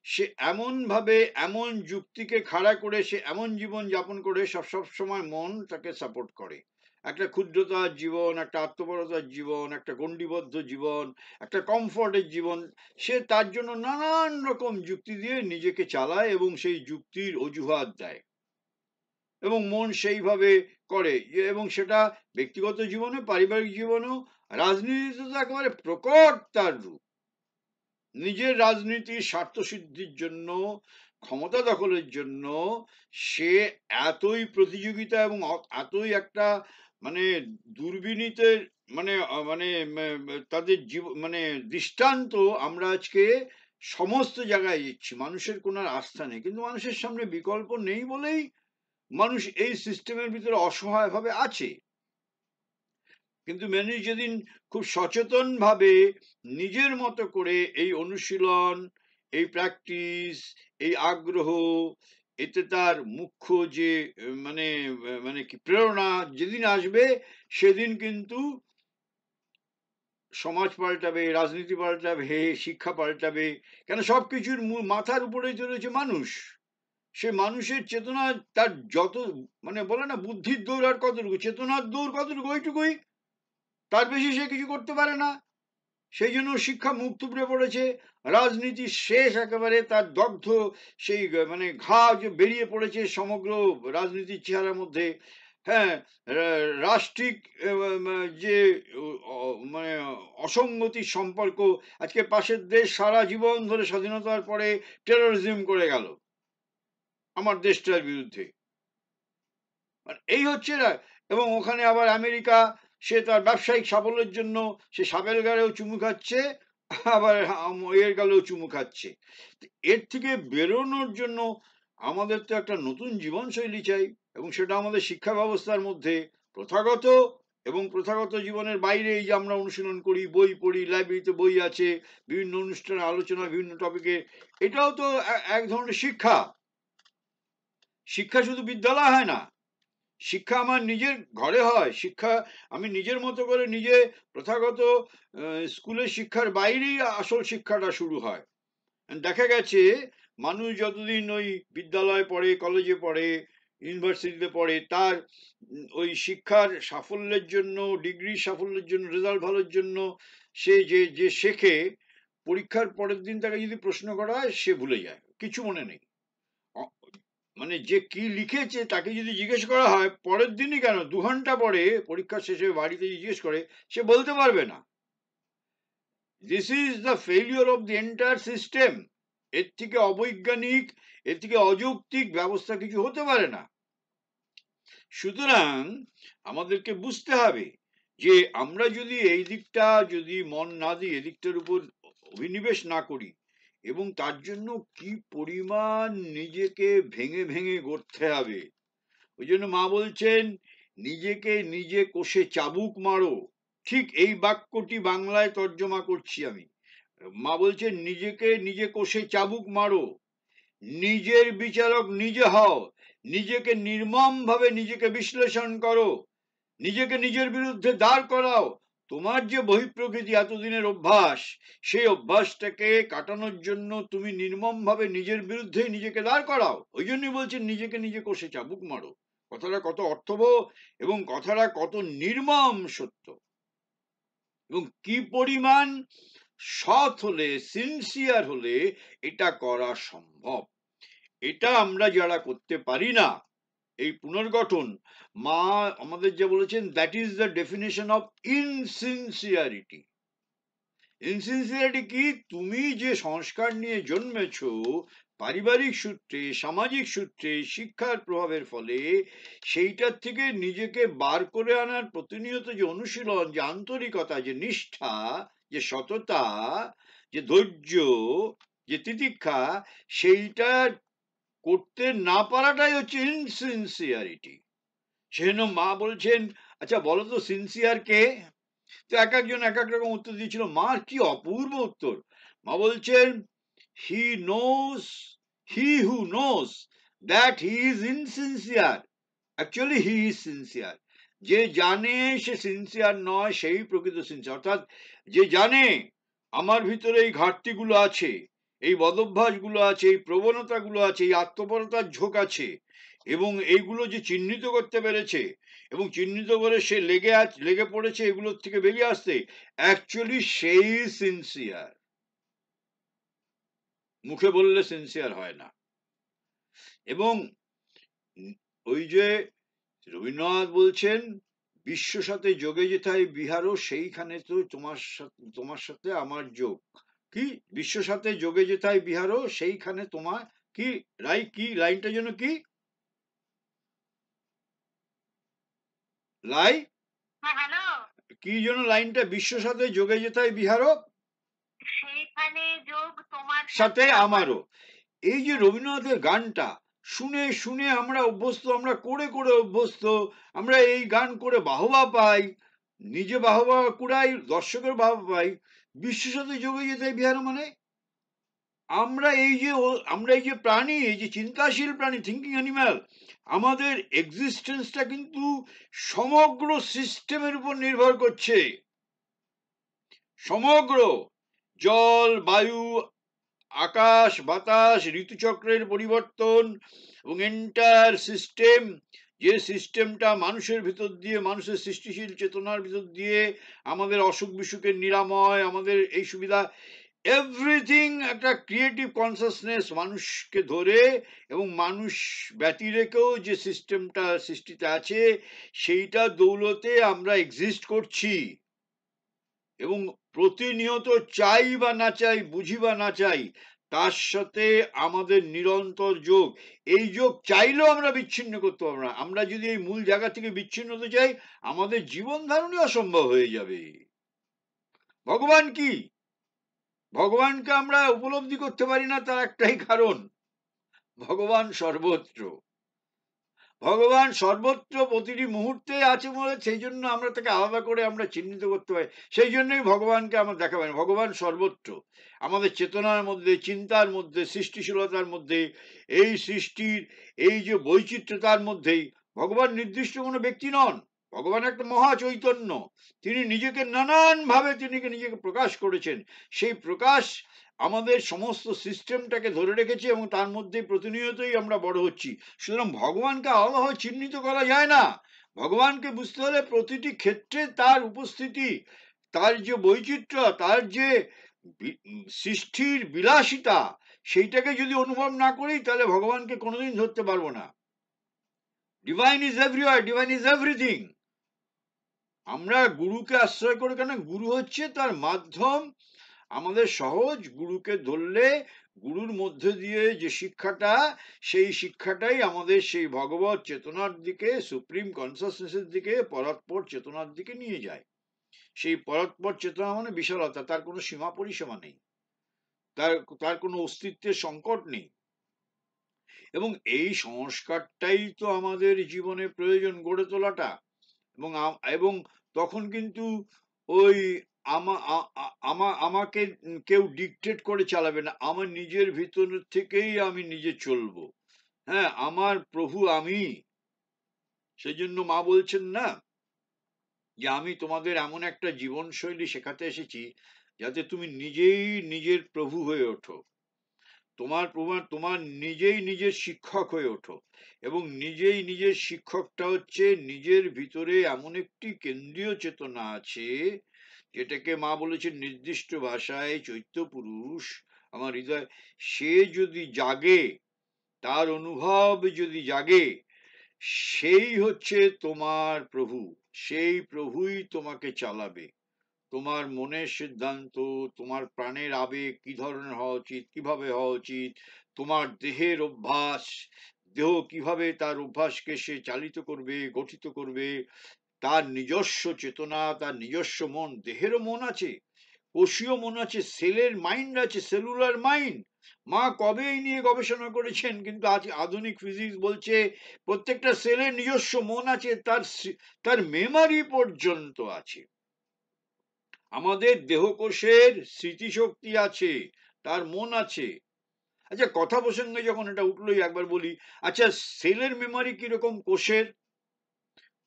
সে এমন ভাবে, এমন যুক্তিকে খাড়া করে, সে এমন জীবন যাপন করে, সব সময় মন তাকে সাপোর্ট করে। একটা ক্ষুদ্রতার জীবন, একটা আত্মপরতার জীবন, একটা গণ্ডিবদ্ধ জীবন, একটা কমফর্টের জীবন, সে তার জন্য নানান রকম যুক্তি দিয়ে নিজেকে চালায় এবং সেই যুক্তির অজুহাত দেয়, এবং মন সেইভাবে করে। এবং সেটা ব্যক্তিগত জীবনে, পারিবারিক জীবনেও, রাজনীতিতে তো একেবারে প্রকট তার রূপ। নিজের রাজনীতির স্বার্থসিদ্ধির জন্য, ক্ষমতা দখলের জন্য সে এতই প্রতিযোগিতা এবং এতই একটা মানে দুর্বিনীতের মানে মানে তাদের মানে দৃষ্টান্ত আমরা আজকে সমস্ত জায়গায় দিচ্ছি। মানুষের কোনো আস্থা নেই, কিন্তু মানুষের সামনে বিকল্প নেই বলেই মানুষ এই সিস্টেমের ভিতরে অসহায় ভাবে আছে। কিন্তু মানুষ যেদিন খুব সচেতন ভাবে নিজের মতো করে এই অনুশীলন, এই প্র্যাকটিস, এই আগ্রহ, এতে তার মুখ্য যে মানে মানে কি প্রেরণা যেদিন আসবে, সেদিন কিন্তু সমাজ পাল্টাবে, রাজনীতি পাল্টাবে, শিক্ষা পাল্টাবে। কেন, সবকিছুর মাথার উপরেই তো রয়েছে মানুষ। সে মানুষের চেতনা, তার যত মানে বলে না বুদ্ধির দৌড় আর কতটুকু, চেতনার দৌড় কতটুকু, ওইটুকুই, তার বেশি সে কিছু করতে পারে না। সেই জন্য শিক্ষা মুখ থুবড়ে পড়েছে। রাজনীতি শেষ একেবারে, তার দগ্ধ সেই মানে ঘা যে বেরিয়ে পড়েছে সমগ্র রাজনীতির চেহারার মধ্যে। হ্যাঁ, রাষ্ট্রিক যে মানে অসঙ্গতির সম্পর্ক, আজকে পাশের দেশ সারা জীবন ধরে স্বাধীনতার পরে টেরোরিজম করে গেল আমার দেশটার বিরুদ্ধে, এই হচ্ছে না। এবং ওখানে আবার আমেরিকা, সে তার ব্যবসায়িক সাফল্যের জন্য সে সাপের গাড়েও চুমু খাচ্ছে, আবার এর গালেও চুমু খাচ্ছে। এর থেকে বেরোনোর জন্য আমাদের তো একটা নতুন জীবনশৈলী চাই, এবং সেটা আমাদের শিক্ষা ব্যবস্থার মধ্যে প্রথাগত এবং প্রথাগত জীবনের বাইরে এই যে আমরা অনুশীলন করি, বই পড়ি, লাইব্রেরিতে বই আছে, বিভিন্ন অনুষ্ঠানে আলোচনা, বিভিন্ন টপিকে, এটাও তো এক ধরনের শিক্ষা। শিক্ষা শুধু বিদ্যালয় হয় না, শিক্ষা আমার নিজের ঘরে হয়। শিক্ষা আমি নিজের মতো করে নিজে, প্রথাগত স্কুলের শিক্ষার বাইরেই আসল শিক্ষাটা শুরু হয়। দেখা গেছে মানুষ যতদিন ওই বিদ্যালয়ে পড়ে, কলেজে পড়ে, ইউনিভার্সিটিতে পড়ে, তার ওই শিক্ষার সাফল্যের জন্য, ডিগ্রি সাফল্যের জন্য, রেজাল্ট ভালোর জন্য সে যে যে শেখে, পরীক্ষার পরের দিন তাকে যদি প্রশ্ন করা হয়, সে ভুলে যায়, কিছু মনে নেই। মানে যে কি লিখেছে তাকে যদি জিজ্ঞেস করা হয় পরের দিনই, কেন 2 ঘন্টা পরে পরীক্ষা শেষে বাড়িতে জিজ্ঞেস করে, সে বলতে পারবে না। This is the failure of the entire system. এর থেকে অবৈজ্ঞানিক, এর থেকে অযৌক্তিক ব্যবস্থা কিছু হতে পারে না। সুতরাং আমাদেরকে বুঝতে হবে যে আমরা যদি এই দিকটা যদি মন না দিই, এদিকটার উপর অভিনিবেশ না করি, এবং তার জন্য কি পরিমাণ নিজেকে ভেঙে ভেঙে গড়তে হবে। ওই জন্য মা বলছেন, নিজেকে নিজে কোষে চাবুক মারো। ঠিক এই বাক্যটি বাংলায় তর্জমা করছি আমি। মা বলছেন, নিজেকে নিজে কোষে চাবুক মারো, নিজের বিচারক নিজে হও, নিজেকে নির্মম ভাবে নিজেকে বিশ্লেষণ করো, নিজেকে নিজের বিরুদ্ধে দাঁড় করাও। তোমার যে বহিঃপ্রকৃতি এতদিনের অভ্যাস, সেই অভ্যাসটাকে কাটানোর জন্য তুমি নির্মম ভাবে নিজের বিরুদ্ধে নিজেকে দাঁড় করাও। ওই জন্যই বলছেন নিজেকে নিজে কোষে চাবুক মারো। কথাটা কত অর্থবহ এবং কথাটা কত নির্মম সত্য, এবং কি পরিমাণ সৎ হলে, সিনসিয়ার হলে এটা করা সম্ভব। এটা আমরা যারা করতে পারি না, এই পুনর্গঠন মা আমাদের যে বলেছেন, that is the definition of insincerity. Insincerity কি? তুমি যে সংস্কার নিয়ে জন্মেছ, পারিবারিক সূত্রে, সামাজিক সূত্রে, শিক্ষার প্রভাবের ফলে, সেইটার থেকে নিজেকে বার করে আনার প্রতিনিয়ত যে অনুশীলন, যে আন্তরিকতা, যে নিষ্ঠা, যে সততা, যে ধৈর্য, যে তিতিক্ষা, সেইটা করতে না পারাটাই হচ্ছে ইনসিনসিয়ারিটি। সেজন্য মা বলছেন, আচ্ছা বলো তো সিনসিয়ার কে? তো এক একজন এক এক রকম উত্তর দিয়েছিল। মার কি অপূর্ব উত্তর! মা বলছেন, he knows, he who knows that he is ইনসিনসিয়ার, actually he is sincere. যে জানে সে সিনসিয়ার নয়, সেই প্রকৃত সিনসিয়ার। অর্থাৎ যে জানে আমার ভিতরে এই ঘাটতিগুলো আছে, এই বদভ্যাসগুলো আছে, এই প্রবণতাগুলো আছে, এই আত্মপরতার ঝোঁক আছে, এবং এইগুলো যে চিহ্নিত করতে পেরেছে এবং চিহ্নিত করে সে লেগে পড়েছে এগুলোর থেকে বেরিয়ে আসতে, অ্যাকচুয়ালি সেই সিনসিয়ার। মুখে বললে সিনসিয়ার হয় না। এবং ওই যে রবীন্দ্রনাথ বলছেন, বিশ্ব সাথে যোগে যেথায় বিহারও সেইখানে তো তোমার সাথে আমার যোগ। কি? বিশ্ব সাথে যোগে যেথায় বিহারও সেইখানে তোমার কি কি লাইনটা যেন কি লাই কি যেন লাইনটা? বিশ্ব সাথে যোগে যেথায় বিহারও সেইখানে যোগ তোমার সাথে আমারও। এই যে রবীন্দ্রনাথের গানটা শুনে শুনে আমরা অভ্যস্ত, আমরা করে করে অভ্যস্ত, আমরা এই গান করে বাহবা পাই, নিজে বাহবা কুড়াই, দর্শকের বাহবা পাই। বিশ্ব সাথে যোগে যেতে বিহার মানে আমরা এই যে প্রাণী, এই যে চিন্তাশীল প্রাণী, থিঙ্কিং অ্যানিম্যাল, আমাদের এক্সিস্টেন্সটা কিন্তু সমগ্র সিস্টেমের উপর নির্ভর করছে। সমগ্র জল, বায়ু, আকাশ, বাতাস, ঋতুচক্রের পরিবর্তন এবং এন্টায়ার সিস্টেম, যে সিস্টেমটা মানুষের ভিতর দিয়ে, মানুষের সৃষ্টিশীল চেতনার ভিতর দিয়ে আমাদের অসুখ বিসুখের নিরাময়, আমাদের এই সুবিধা, এভরিথিং একটা ক্রিয়েটিভ কনসাসনেস মানুষকে ধরে, এবং মানুষ ব্যতি রেখেও যে সিস্টেমটা সৃষ্টিতে আছে, সেইটা দৌলতে আমরা এক্সিস্ট করছি। এবং প্রতিনিয়ত চাই বা না চাই, বুঝি বা না চাই, তার সাথে আমাদের নিরন্তর যোগ। এই যোগ চাইলেও আমরা বিচ্ছিন্ন করতে পারবো না। আমরা যদি এই মূল জায়গা থেকে বিচ্ছিন্ন হতে চাই, আমাদের জীবন ধারণই অসম্ভব হয়ে যাবে। ভগবান কি? ভগবানকে আমরা উপলব্ধি করতে পারি না, তার একটাই কারণ, ভগবান সর্বত্র। ভগবান সর্বত্র প্রতিটি মুহূর্তে আছে বলে সেই জন্য আমরা তাকে আলাদা করে আমরা চিহ্নিত করতে পারি। সেই জন্যই ভগবানকে আমরা দেখা পাই। ভগবান সর্বত্র, আমাদের চেতনার মধ্যে, চিন্তার মধ্যে, সৃষ্টিশীলতার মধ্যে, এই সৃষ্টির এই যে বৈচিত্র্যতার মধ্যেই। ভগবান নির্দিষ্ট কোনো ব্যক্তি নন, ভগবান একটা মহা চৈতন্য। তিনি নিজেকে নানান ভাবে নিজেকে প্রকাশ করেছেন। সেই প্রকাশ আমাদের সমস্ত সিস্টেমটাকে ধরে রেখেছে এবং তার মধ্যে প্রতিনিয়তই আমরা বড় হচ্ছি। সুতরাং ভগবানকে আলাদাভাবে চিহ্নিত করা যায় না। ভগবানকে বুঝতে হলে প্রতিটি ক্ষেত্রে তার উপস্থিতি, তার যে বৈচিত্র্য, তার যে সৃষ্টির বিলাসিতা, সেইটাকে যদি অনুভব না করি, তাহলে ভগবানকে কোনোদিন ধরতে পারবো না। Divine is everywhere, divine is everything. আমরা গুরুকে আশ্রয় করে, কেন? গুরু হচ্ছে তার মাধ্যম। আমাদের সহজ, গুরুকে ধরলে গুরুর মধ্যে দিয়ে যে শিক্ষাটা, সেই শিক্ষাটাই আমাদের সেই ভগবত চেতনার দিকে, সুপ্রিম কনসাসনেসের দিকে, পরাৎপর চেতনার দিকে নিয়ে যায়। সেই পরাৎপর চেতনা মানে বিশালতা, তার কোনো সীমা পরিসীমা নেই, তার তার কোনো অস্তিত্বের সংকট নেই। এবং এই সংস্কারটাই তো আমাদের জীবনে প্রয়োজন, গড়ে তোলাটা। এবং তখন কিন্তু ওই আমাকে কেউ ডিকটেট করে চালাবে না, আমার নিজের ভিতর থেকেই আমি নিজে চলবো। হ্যাঁ, আমার প্রভু আমি। সেই জন্য মা বলছেন না যে আমি তোমাদের এমন একটা জীবনশৈলী শেখাতে এসেছি যাতে তুমি নিজেই নিজের প্রভু হয়ে ওঠো, তোমার নিজেই নিজের শিক্ষক হয়ে ওঠো। এবং নিজেই নিজের শিক্ষকটা হচ্ছে নিজের ভিতরে এমন একটি কেন্দ্রীয় চেতনা আছে, যেটাকে মা বলেছেন নির্দিষ্ট ভাষায় চৈত্য পুরুষ, আমার হৃদয়। সে যদি জাগে, তার অনুভব যদি জাগে, সেই হচ্ছে তোমার প্রভু, সেই প্রভুই তোমাকে চালাবে। তোমার মনের সিদ্ধান্ত, তোমার প্রাণের আবেগ কি ধরনের হওয়া উচিত, কিভাবে হওয়া উচিত, তোমার দেহের অভ্যাস, দেহ কিভাবে তার অভ্যাসকে সে চালিত করবে, গঠিত করবে, তার নিজস্ব চেতনা, তার নিজস্ব মন। দেহেরও মন আছে, কোষীয় মন আছে, সেলের মাইন্ড আছে, সেলুলার মাইন্ড। মা কবে এই নিয়ে গবেষণা করেছেন, কিন্তু আজ আধুনিক ফিজিক্স বলছে প্রত্যেকটা সেলের নিজস্ব মন আছে, তার মেমারি পর্যন্ত আছে। আমাদের দেহকোষের স্মৃতিশক্তি আছে, তার মন আছে। আচ্ছা, কথা প্রসঙ্গে যখন এটা উঠলোই একবার বলি, আচ্ছা সেলের মেমারি কিরকম কোষের?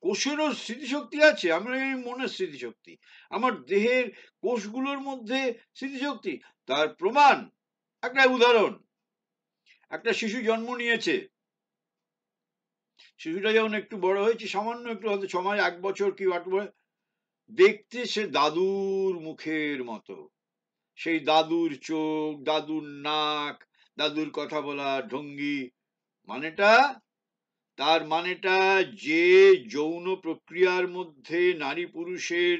কোষেরও স্মৃতিশক্তি আছে। আমরা এই মনের স্মৃতিশক্তি, আমার দেহের কোষগুলোর মধ্যে স্মৃতিশক্তি। তার প্রমাণ, একটা উদাহরণ, একটা শিশু জন্ম নিয়েছে, শিশুটা যখন একটু বড় হয়েছে, সামান্য একটু, হয়তো 6 মাস, 1 বছর কি 8 মাস, দেখতে সে দাদুর মুখের মতো। সেই দাদুর চোখ, দাদুর নাক, দাদুর কথা বলার ভঙ্গি। মানেটা, তার মানেটা যে যৌন প্রক্রিয়ার মধ্যে নারী পুরুষের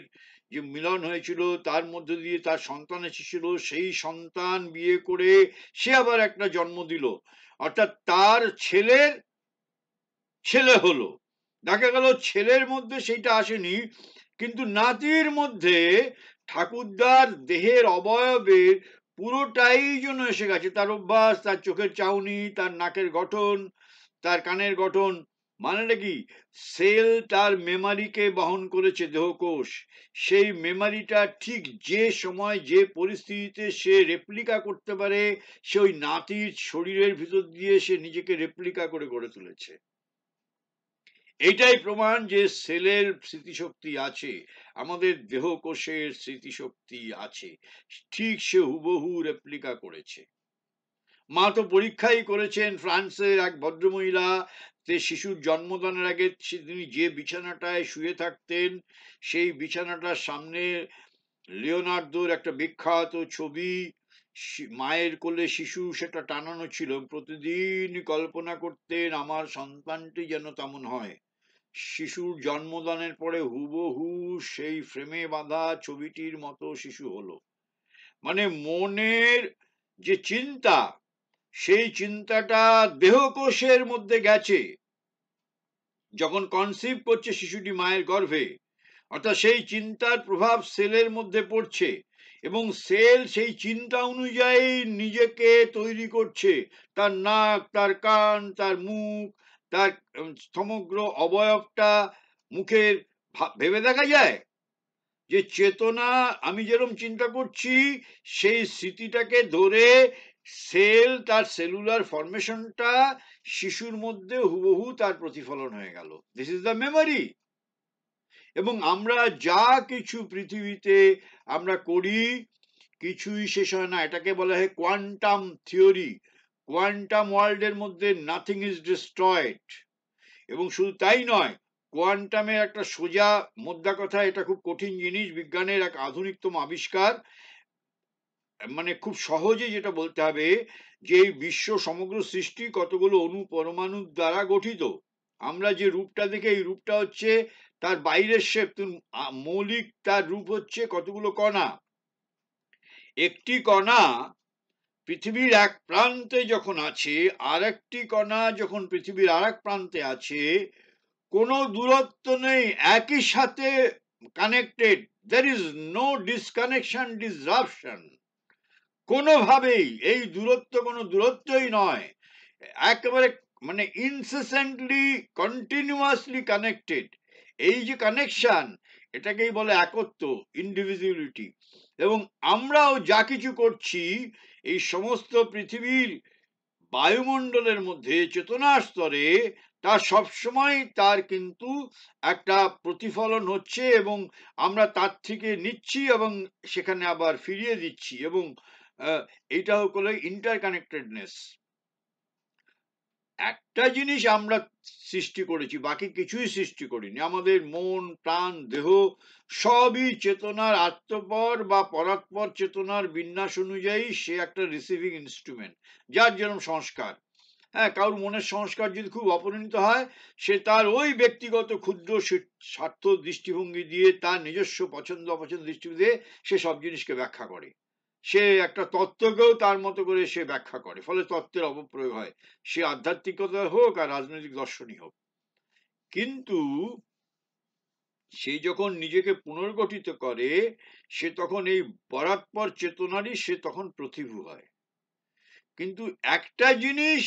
যে মিলন হয়েছিল, তার মধ্যে দিয়ে তার সন্তান এসেছিল, সেই সন্তান বিয়ে করে সে আবার একটা জন্ম দিল, অর্থাৎ তার ছেলের ছেলে হলো। দেখা গেল ছেলের মধ্যে সেইটা আসেনি, কিন্তু নাতির মধ্যে ঠাকুরদার দেহের অবয়বের পুরোটাই যেন এসে গেছে। তার অভ্যাস, তার চোখের চাউনি, তার নাকের গঠন, তার কানের গঠন। মানেটা কি? সেল তার মেমারিকে বহন করেছে, দেহকোষ। সেই মেমারিটা ঠিক যে সময় যে পরিস্থিতিতে সে রেপ্লিকা করতে পারে, সে ওই নাতির শরীরের ভিতর দিয়ে সে নিজেকে রেপ্লিকা করে গড়ে তুলেছে। এইটাই প্রমাণ যে সেলের স্মৃতিশক্তি আছে, আমাদের দেহকোষের স্মৃতিশক্তি আছে, ঠিক সে হুবহু রেপ্লিকা করেছে। মা তো পরীক্ষাই করেছেন। ফ্রান্সের এক ভদ্রমহিলা, তে শিশুর জন্মদানের আগে তিনি যে বিছানাটায় শুয়ে থাকতেন, সেই বিছানাটার সামনে লিওনার্দোর একটা বিখ্যাত ছবি, মায়ের কোলে শিশু, সেটা টানানো ছিল। প্রতিদিন কল্পনা করতেন আমার সন্তানটি যেন তেমন হয়। শিশুর জন্মদানের পরে হুবহু সেই ফ্রেমে বাঁধা ছবিটির মতো শিশু হলো। মানে মনের যে চিন্তা, সেই চিন্তাটা দেহকোষের মধ্যে গেছে। যখন কনসিভ করছে শিশুটি মায়ের গর্ভে, অর্থাৎ সেই চিন্তার প্রভাব সেলের মধ্যে পড়ছে, এবং সেল সেই চিন্তা অনুযায়ী নিজেকে তৈরি করছে। তার নাক, তার কান, তার মুখ, তার সমগ্র অবয়বটা মুখের ভেবে দেখা যায় যে চেতনা, আমি যেরকম চিন্তা করছি সেই স্মৃতিটাকে ধরে সেল তার সেলুলার ফরমেশনটা শিশুর মধ্যে হুবহু তার প্রতিফলন হয়ে গেল। This is the memory. এবং আমরা যা কিছু পৃথিবীতে আমরা করি, কিছুই শেষ হয় না। এটাকে বলা হয় কোয়ান্টাম থিওরি। কোয়ান্টাম ওয়ার্ল্ডের মধ্যে নাথিং ইজ ডিস্ট্রয়েড। এবং শুধু তাই নয়, কোয়ান্টামের একটা সোজা মোদ্দা কথা, এটা খুব কঠিন জিনিস, বিজ্ঞানের এক আধুনিকতম আবিষ্কার। মানে খুব সহজে যেটা বলতে হবে যে এই বিশ্ব, সমগ্র সৃষ্টি কতগুলো অণু পরমাণুর দ্বারা গঠিত। আমরা যে রূপটা দেখে, এই রূপটা হচ্ছে তার বাইরের শেপ, মৌলিক তার রূপ হচ্ছে কতগুলো কণা। একটি কণা পৃথিবীর এক প্রান্তে যখন আছে, আর একটি কণা যখন পৃথিবীর আর এক প্রান্তে আছে, কোনো দূরত্ব নেই, একই সাথে connected. there is no disconnection, disruption। কোনোভাবেই এই দূরত্ব কোনো দূরত্বই নয়, একেবারে মানে ইনসেসেন্টলি, কন্টিনিউয়াসলি কানেক্টেড। এই যে কানেকশন, এটাকেই বলে একত্ব, ইন্ডিভিজুয়ালিটি। এবং আমরাও যা কিছু করছি, এই সমস্ত পৃথিবীর বায়ুমণ্ডলের মধ্যে চেতনার স্তরে, তা সবসময় তার কিন্তু একটা প্রতিফলন হচ্ছে, এবং আমরা তার থেকে নিচ্ছি এবং সেখানে আবার ফিরিয়ে দিচ্ছি। এবং এইটা হলো ইন্টারকানেক্টেডনেস। একটা জিনিস আমরা সৃষ্টি করেছি, বাকি কিছুই সৃষ্টি করিনি। আমাদের মন, প্রাণ, দেহ সবই চেতনার আত্মপর বা পরাৎপর চেতনার বিন্যাস অনুযায়ী সে একটা রিসিভিং ইনস্ট্রুমেন্ট, যার যেরকম সংস্কার। হ্যাঁ, কারোর মনের সংস্কার যদি খুব অপরিণত হয়, সে তার ওই ব্যক্তিগত ক্ষুদ্র স্বার্থ দৃষ্টিভঙ্গি দিয়ে, তার নিজস্ব পছন্দ অপছন্দ দৃষ্টিভঙ্গি দিয়ে সে সব জিনিসকে ব্যাখ্যা করে। সে একটা তত্ত্বকেও তার মতো করে সে ব্যাখ্যা করে, ফলে তত্ত্বের অপপ্রয়োগ হয়, সে আধ্যাত্মিকতা হোক আর রাজনৈতিক দর্শনই হোক। কিন্তু সে যখন নিজেকে পুনর্গঠিত করে, সে তখন এই পরাৎপর চেতনারই সে তখন প্রতিভূ হয়। কিন্তু একটা জিনিস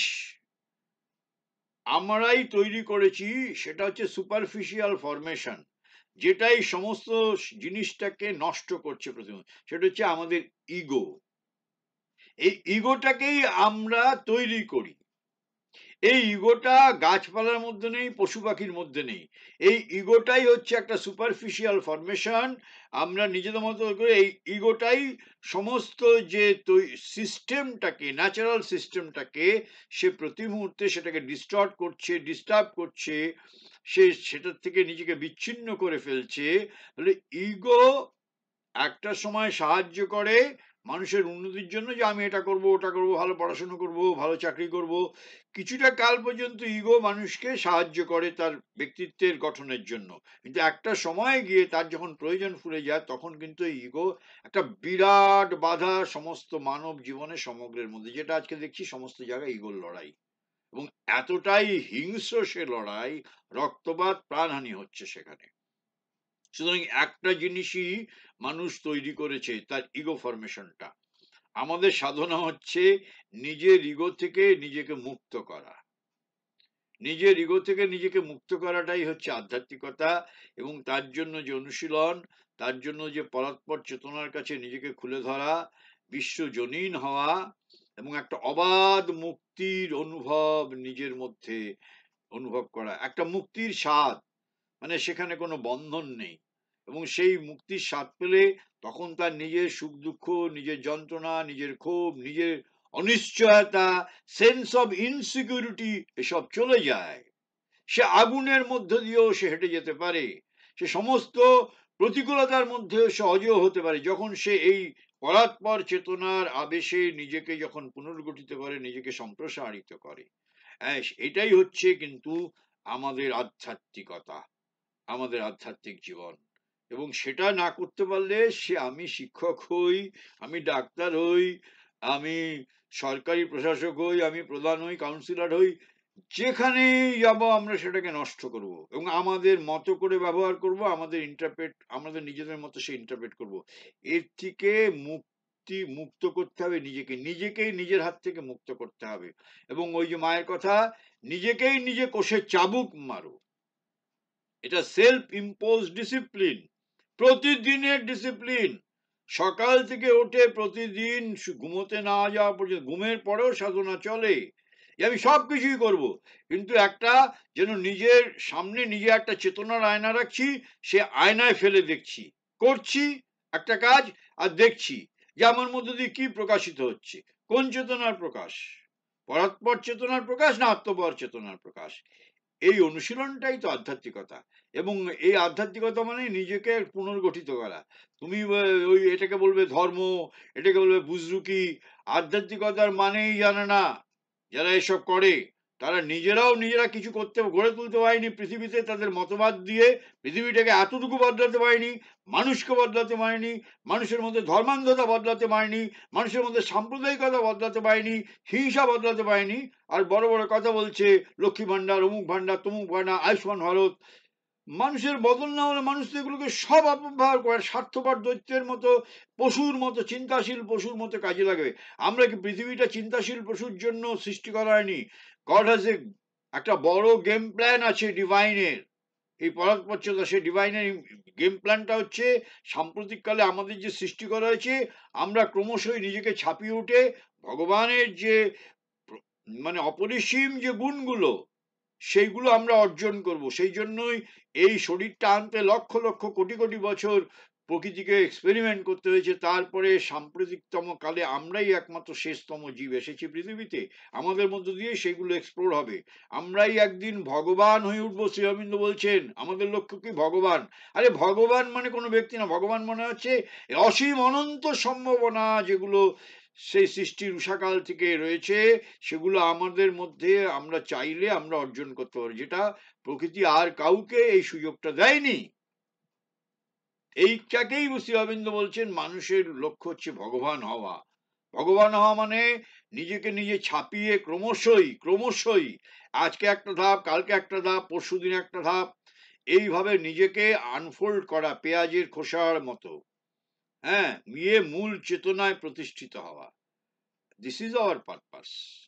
আমরাই তৈরি করেছি, সেটা হচ্ছে সুপারফিশিয়াল ফরমেশন, যেটাই সমস্ত জিনিসটাকে নষ্ট করছে প্রথমে, সেটা হচ্ছে আমাদের ইগো। এই ইগোটাকেই আমরা তৈরি করি। এই ইগোটা গাছপালার মধ্যে নেই, পশু পাখির মধ্যে নেই। এই ইগোটাই হচ্ছে একটা সুপারফিশিয়াল ফরমেশন। আমরা নিজেদের মতো করে এই ইগোটাই সমস্ত যে সিস্টেমটাকে, ন্যাচারাল সিস্টেমটাকে সে প্রতি মুহূর্তে সেটাকে ডিস্টর্ট করছে, ডিস্টার্ব করছে, সে সেটার থেকে নিজেকে বিচ্ছিন্ন করে ফেলছে। তাহলে ইগো একটা সময় সাহায্য করে মানুষের উন্নতির জন্য, যে আমি এটা করব, ওটা করব, ভালো পড়াশোনা করব, ভালো চাকরি করব। কিছুটা কাল পর্যন্ত ইগো মানুষকে সাহায্য করে তার ব্যক্তিত্বের গঠনের জন্য। কিন্তু একটা সময় গিয়ে তার যখন প্রয়োজন ফুরে যায়, তখন কিন্তু ইগো একটা বিরাট বাধা সমস্ত মানব জীবনে সমগ্রের মধ্যে, যেটা আজকে দেখছি সমস্ত জায়গায় ইগোর লড়াই। এবং এতটাই হিংস্র সে লড়াই, রক্তপাত, প্রাণহানি হচ্ছে সেখানে। সুতরাং একটা জিনিসই মানুষ তৈরি করেছে, তার ইগো ফরমেশনটা। আমাদের সাধনা হচ্ছে নিজের ইগো থেকে নিজেকে মুক্ত করা। নিজের ইগো থেকে নিজেকে মুক্ত করাটাই হচ্ছে আধ্যাত্মিকতা। এবং তার জন্য যে অনুশীলন, তার জন্য যে পরাৎপর চেতনার কাছে নিজেকে খুলে ধরা, বিশ্বজনীন হওয়া, এবং একটা অবাধ মুক্তির অনুভব নিজের মধ্যে অনুভব করা, একটা মুক্তির স্বাদ, মানে সেখানে কোনো বন্ধন নেই। এবং সেই মুক্তির স্বাদ পেলে তখন তার নিজের সুখ দুঃখ, নিজের যন্ত্রণা, নিজের ক্ষোভ, নিজের অনিশ্চয়তা, সেন্স অফ ইনসিকিউরিটি, এসব চলে যায়। সে আগুনের মধ্য দিয়েও সে হেঁটে যেতে পারে, সে সমস্ত প্রতিকূলতার মধ্যেও সে অজেয় হতে পারে, যখন সে এই পরাৎপর চেতনার আবেশে নিজেকে যখন পুনর্গঠিত করে, নিজেকে সম্প্রসারিত করে। এটাই হচ্ছে কিন্তু আমাদের আধ্যাত্মিকতা, আমাদের আধ্যাত্মিক জীবন। এবং সেটা না করতে পারলে সে আমি শিক্ষক হই, আমি ডাক্তার হই, আমি সরকারি প্রশাসক হই, আমি প্রধান হই, কাউন্সিলর হই, যেখানেই যাব আমরা সেটাকে নষ্ট করব এবং আমাদের মতো করে ব্যবহার করব, আমাদের ইন্টারপ্রেট, আমাদের নিজেদের মতো সে ইন্টারপ্রেট করব। এর থেকে মুক্ত করতে হবে নিজেকে, নিজেকেই নিজের হাত থেকে মুক্ত করতে হবে। এবং ওই যে মায়ের কথা, নিজেকেই নিজে কষে চাবুক মারো, এটা সেলফ ইম্পোজ ডিসিপ্লিন, প্রতিদিনের ডিসিপ্লিন। সকাল থেকে উঠে প্রতিদিন ঘুমোতে না যাওয়া পর্যন্ত, ঘুমের পরেও সাধনা চলে, যে আমি সবকিছুই করব, কিন্তু একটা যেন নিজের সামনে নিজে একটা চেতনার আয়না রাখছি, সে আয়নায় ফেলে দেখছি, করছি একটা কাজ আর দেখছি যে আমার মধ্যে দিয়ে কি প্রকাশিত হচ্ছে, কোন চেতনার প্রকাশ, পরাৎপর চেতনার প্রকাশ না আত্মপর চেতনার প্রকাশ। এই অনুশীলনটাই তো আধ্যাত্মিকতা। এবং এই আধ্যাত্মিকতা মানে নিজেকে পুনর্গঠিত করা। তুমি ওই এটাকে বলবে ধর্ম, এটাকে বলবে বুজরুকি, আধ্যাত্মিকতার মানেই জানে না যারা এসব করে। তারা নিজেরা কিছু করতে, গড়ে তুলতে পারেনি পৃথিবীতে, তাদের মতবাদ দিয়ে পৃথিবীটাকে এতটুকু বদলাতে পারেনি, মানুষকে বদলাতে পারেনি, মানুষের মধ্যে ধর্মান্ধতা বদলাতে পারেনি, মানুষের মধ্যে সাম্প্রদায়িকতা বদলাতে পারেনি, হিংসা বদলাতে পারেনি। আর বড় বড় কথা বলছে লক্ষ্মী ভান্ডার, অমুক ভান্ডার, তমুক ভান্ডার, আয়ুষ্মান ভারত। মানুষের বদল না হলে মানুষ তো এগুলোকে সব অপব্যবহার করে, স্বার্থপর দৈত্যের মতো, পশুর মতো, চিন্তাশীল পশুর মতো কাজে লাগবে। আমরা কি পৃথিবীটা চিন্তাশীল পশুর জন্য সৃষ্টি করা হয়নি? গড হ্যাজ একটা বড় গেম প্ল্যান আছে ডিভাইনের। এই পরাৎপরচেতা, সেই ডিভাইনের গেম প্ল্যানটা হচ্ছে সাম্প্রতিককালে আমাদের যে সৃষ্টি করা হয়েছে, আমরা ক্রমশই নিজেকে ছাপিয়ে উঠে ভগবানের যে মানে অপরিসীম যে গুণগুলো, সেইগুলো আমরা অর্জন করব। সেই জন্যই এই শরীরটা আনতে লক্ষ লক্ষ কোটি কোটি বছর প্রকৃতিকে এক্সপেরিমেন্ট করতে হয়েছে। তারপরে সাম্প্রতিকতম কালে আমরাই একমাত্র শেষতম জীব এসেছি পৃথিবীতে, আমাদের মধ্য দিয়ে সেগুলো এক্সপ্লোর হবে। আমরাই একদিন ভগবান হয়ে উঠবো। শ্রী অরবিন্দ বলছেন আমাদের লক্ষ্য কি ভগবান। আরে ভগবান মানে কোনো ব্যক্তি না, ভগবান মনে হচ্ছে অসীম অনন্ত সম্ভাবনা, যেগুলো সেই সৃষ্টির উষাকাল থেকে রয়েছে, সেগুলো আমাদের মধ্যে আমরা চাইলে আমরা অর্জন করতে পারি, যেটা প্রকৃতি আর কাউকে এই সুযোগটা দেয়নি। এইটাকেই শ্রী অরবিন্দ বলছেন মানুষের লক্ষ্য হচ্ছে ভগবান হওয়া। ভগবান হওয়া মানে নিজেকে নিজে ছাপিয়ে ক্রমশই আজকে একটা ধাপ, কালকে একটা ধাপ, পরশুদিন একটা ধাপ, এইভাবে নিজেকে আনফোল্ড করা পেঁয়াজের খোসার মতো, হ্যাঁ, গিয়ে মূল চেতনায় প্রতিষ্ঠিত হওয়া। This is our purpose.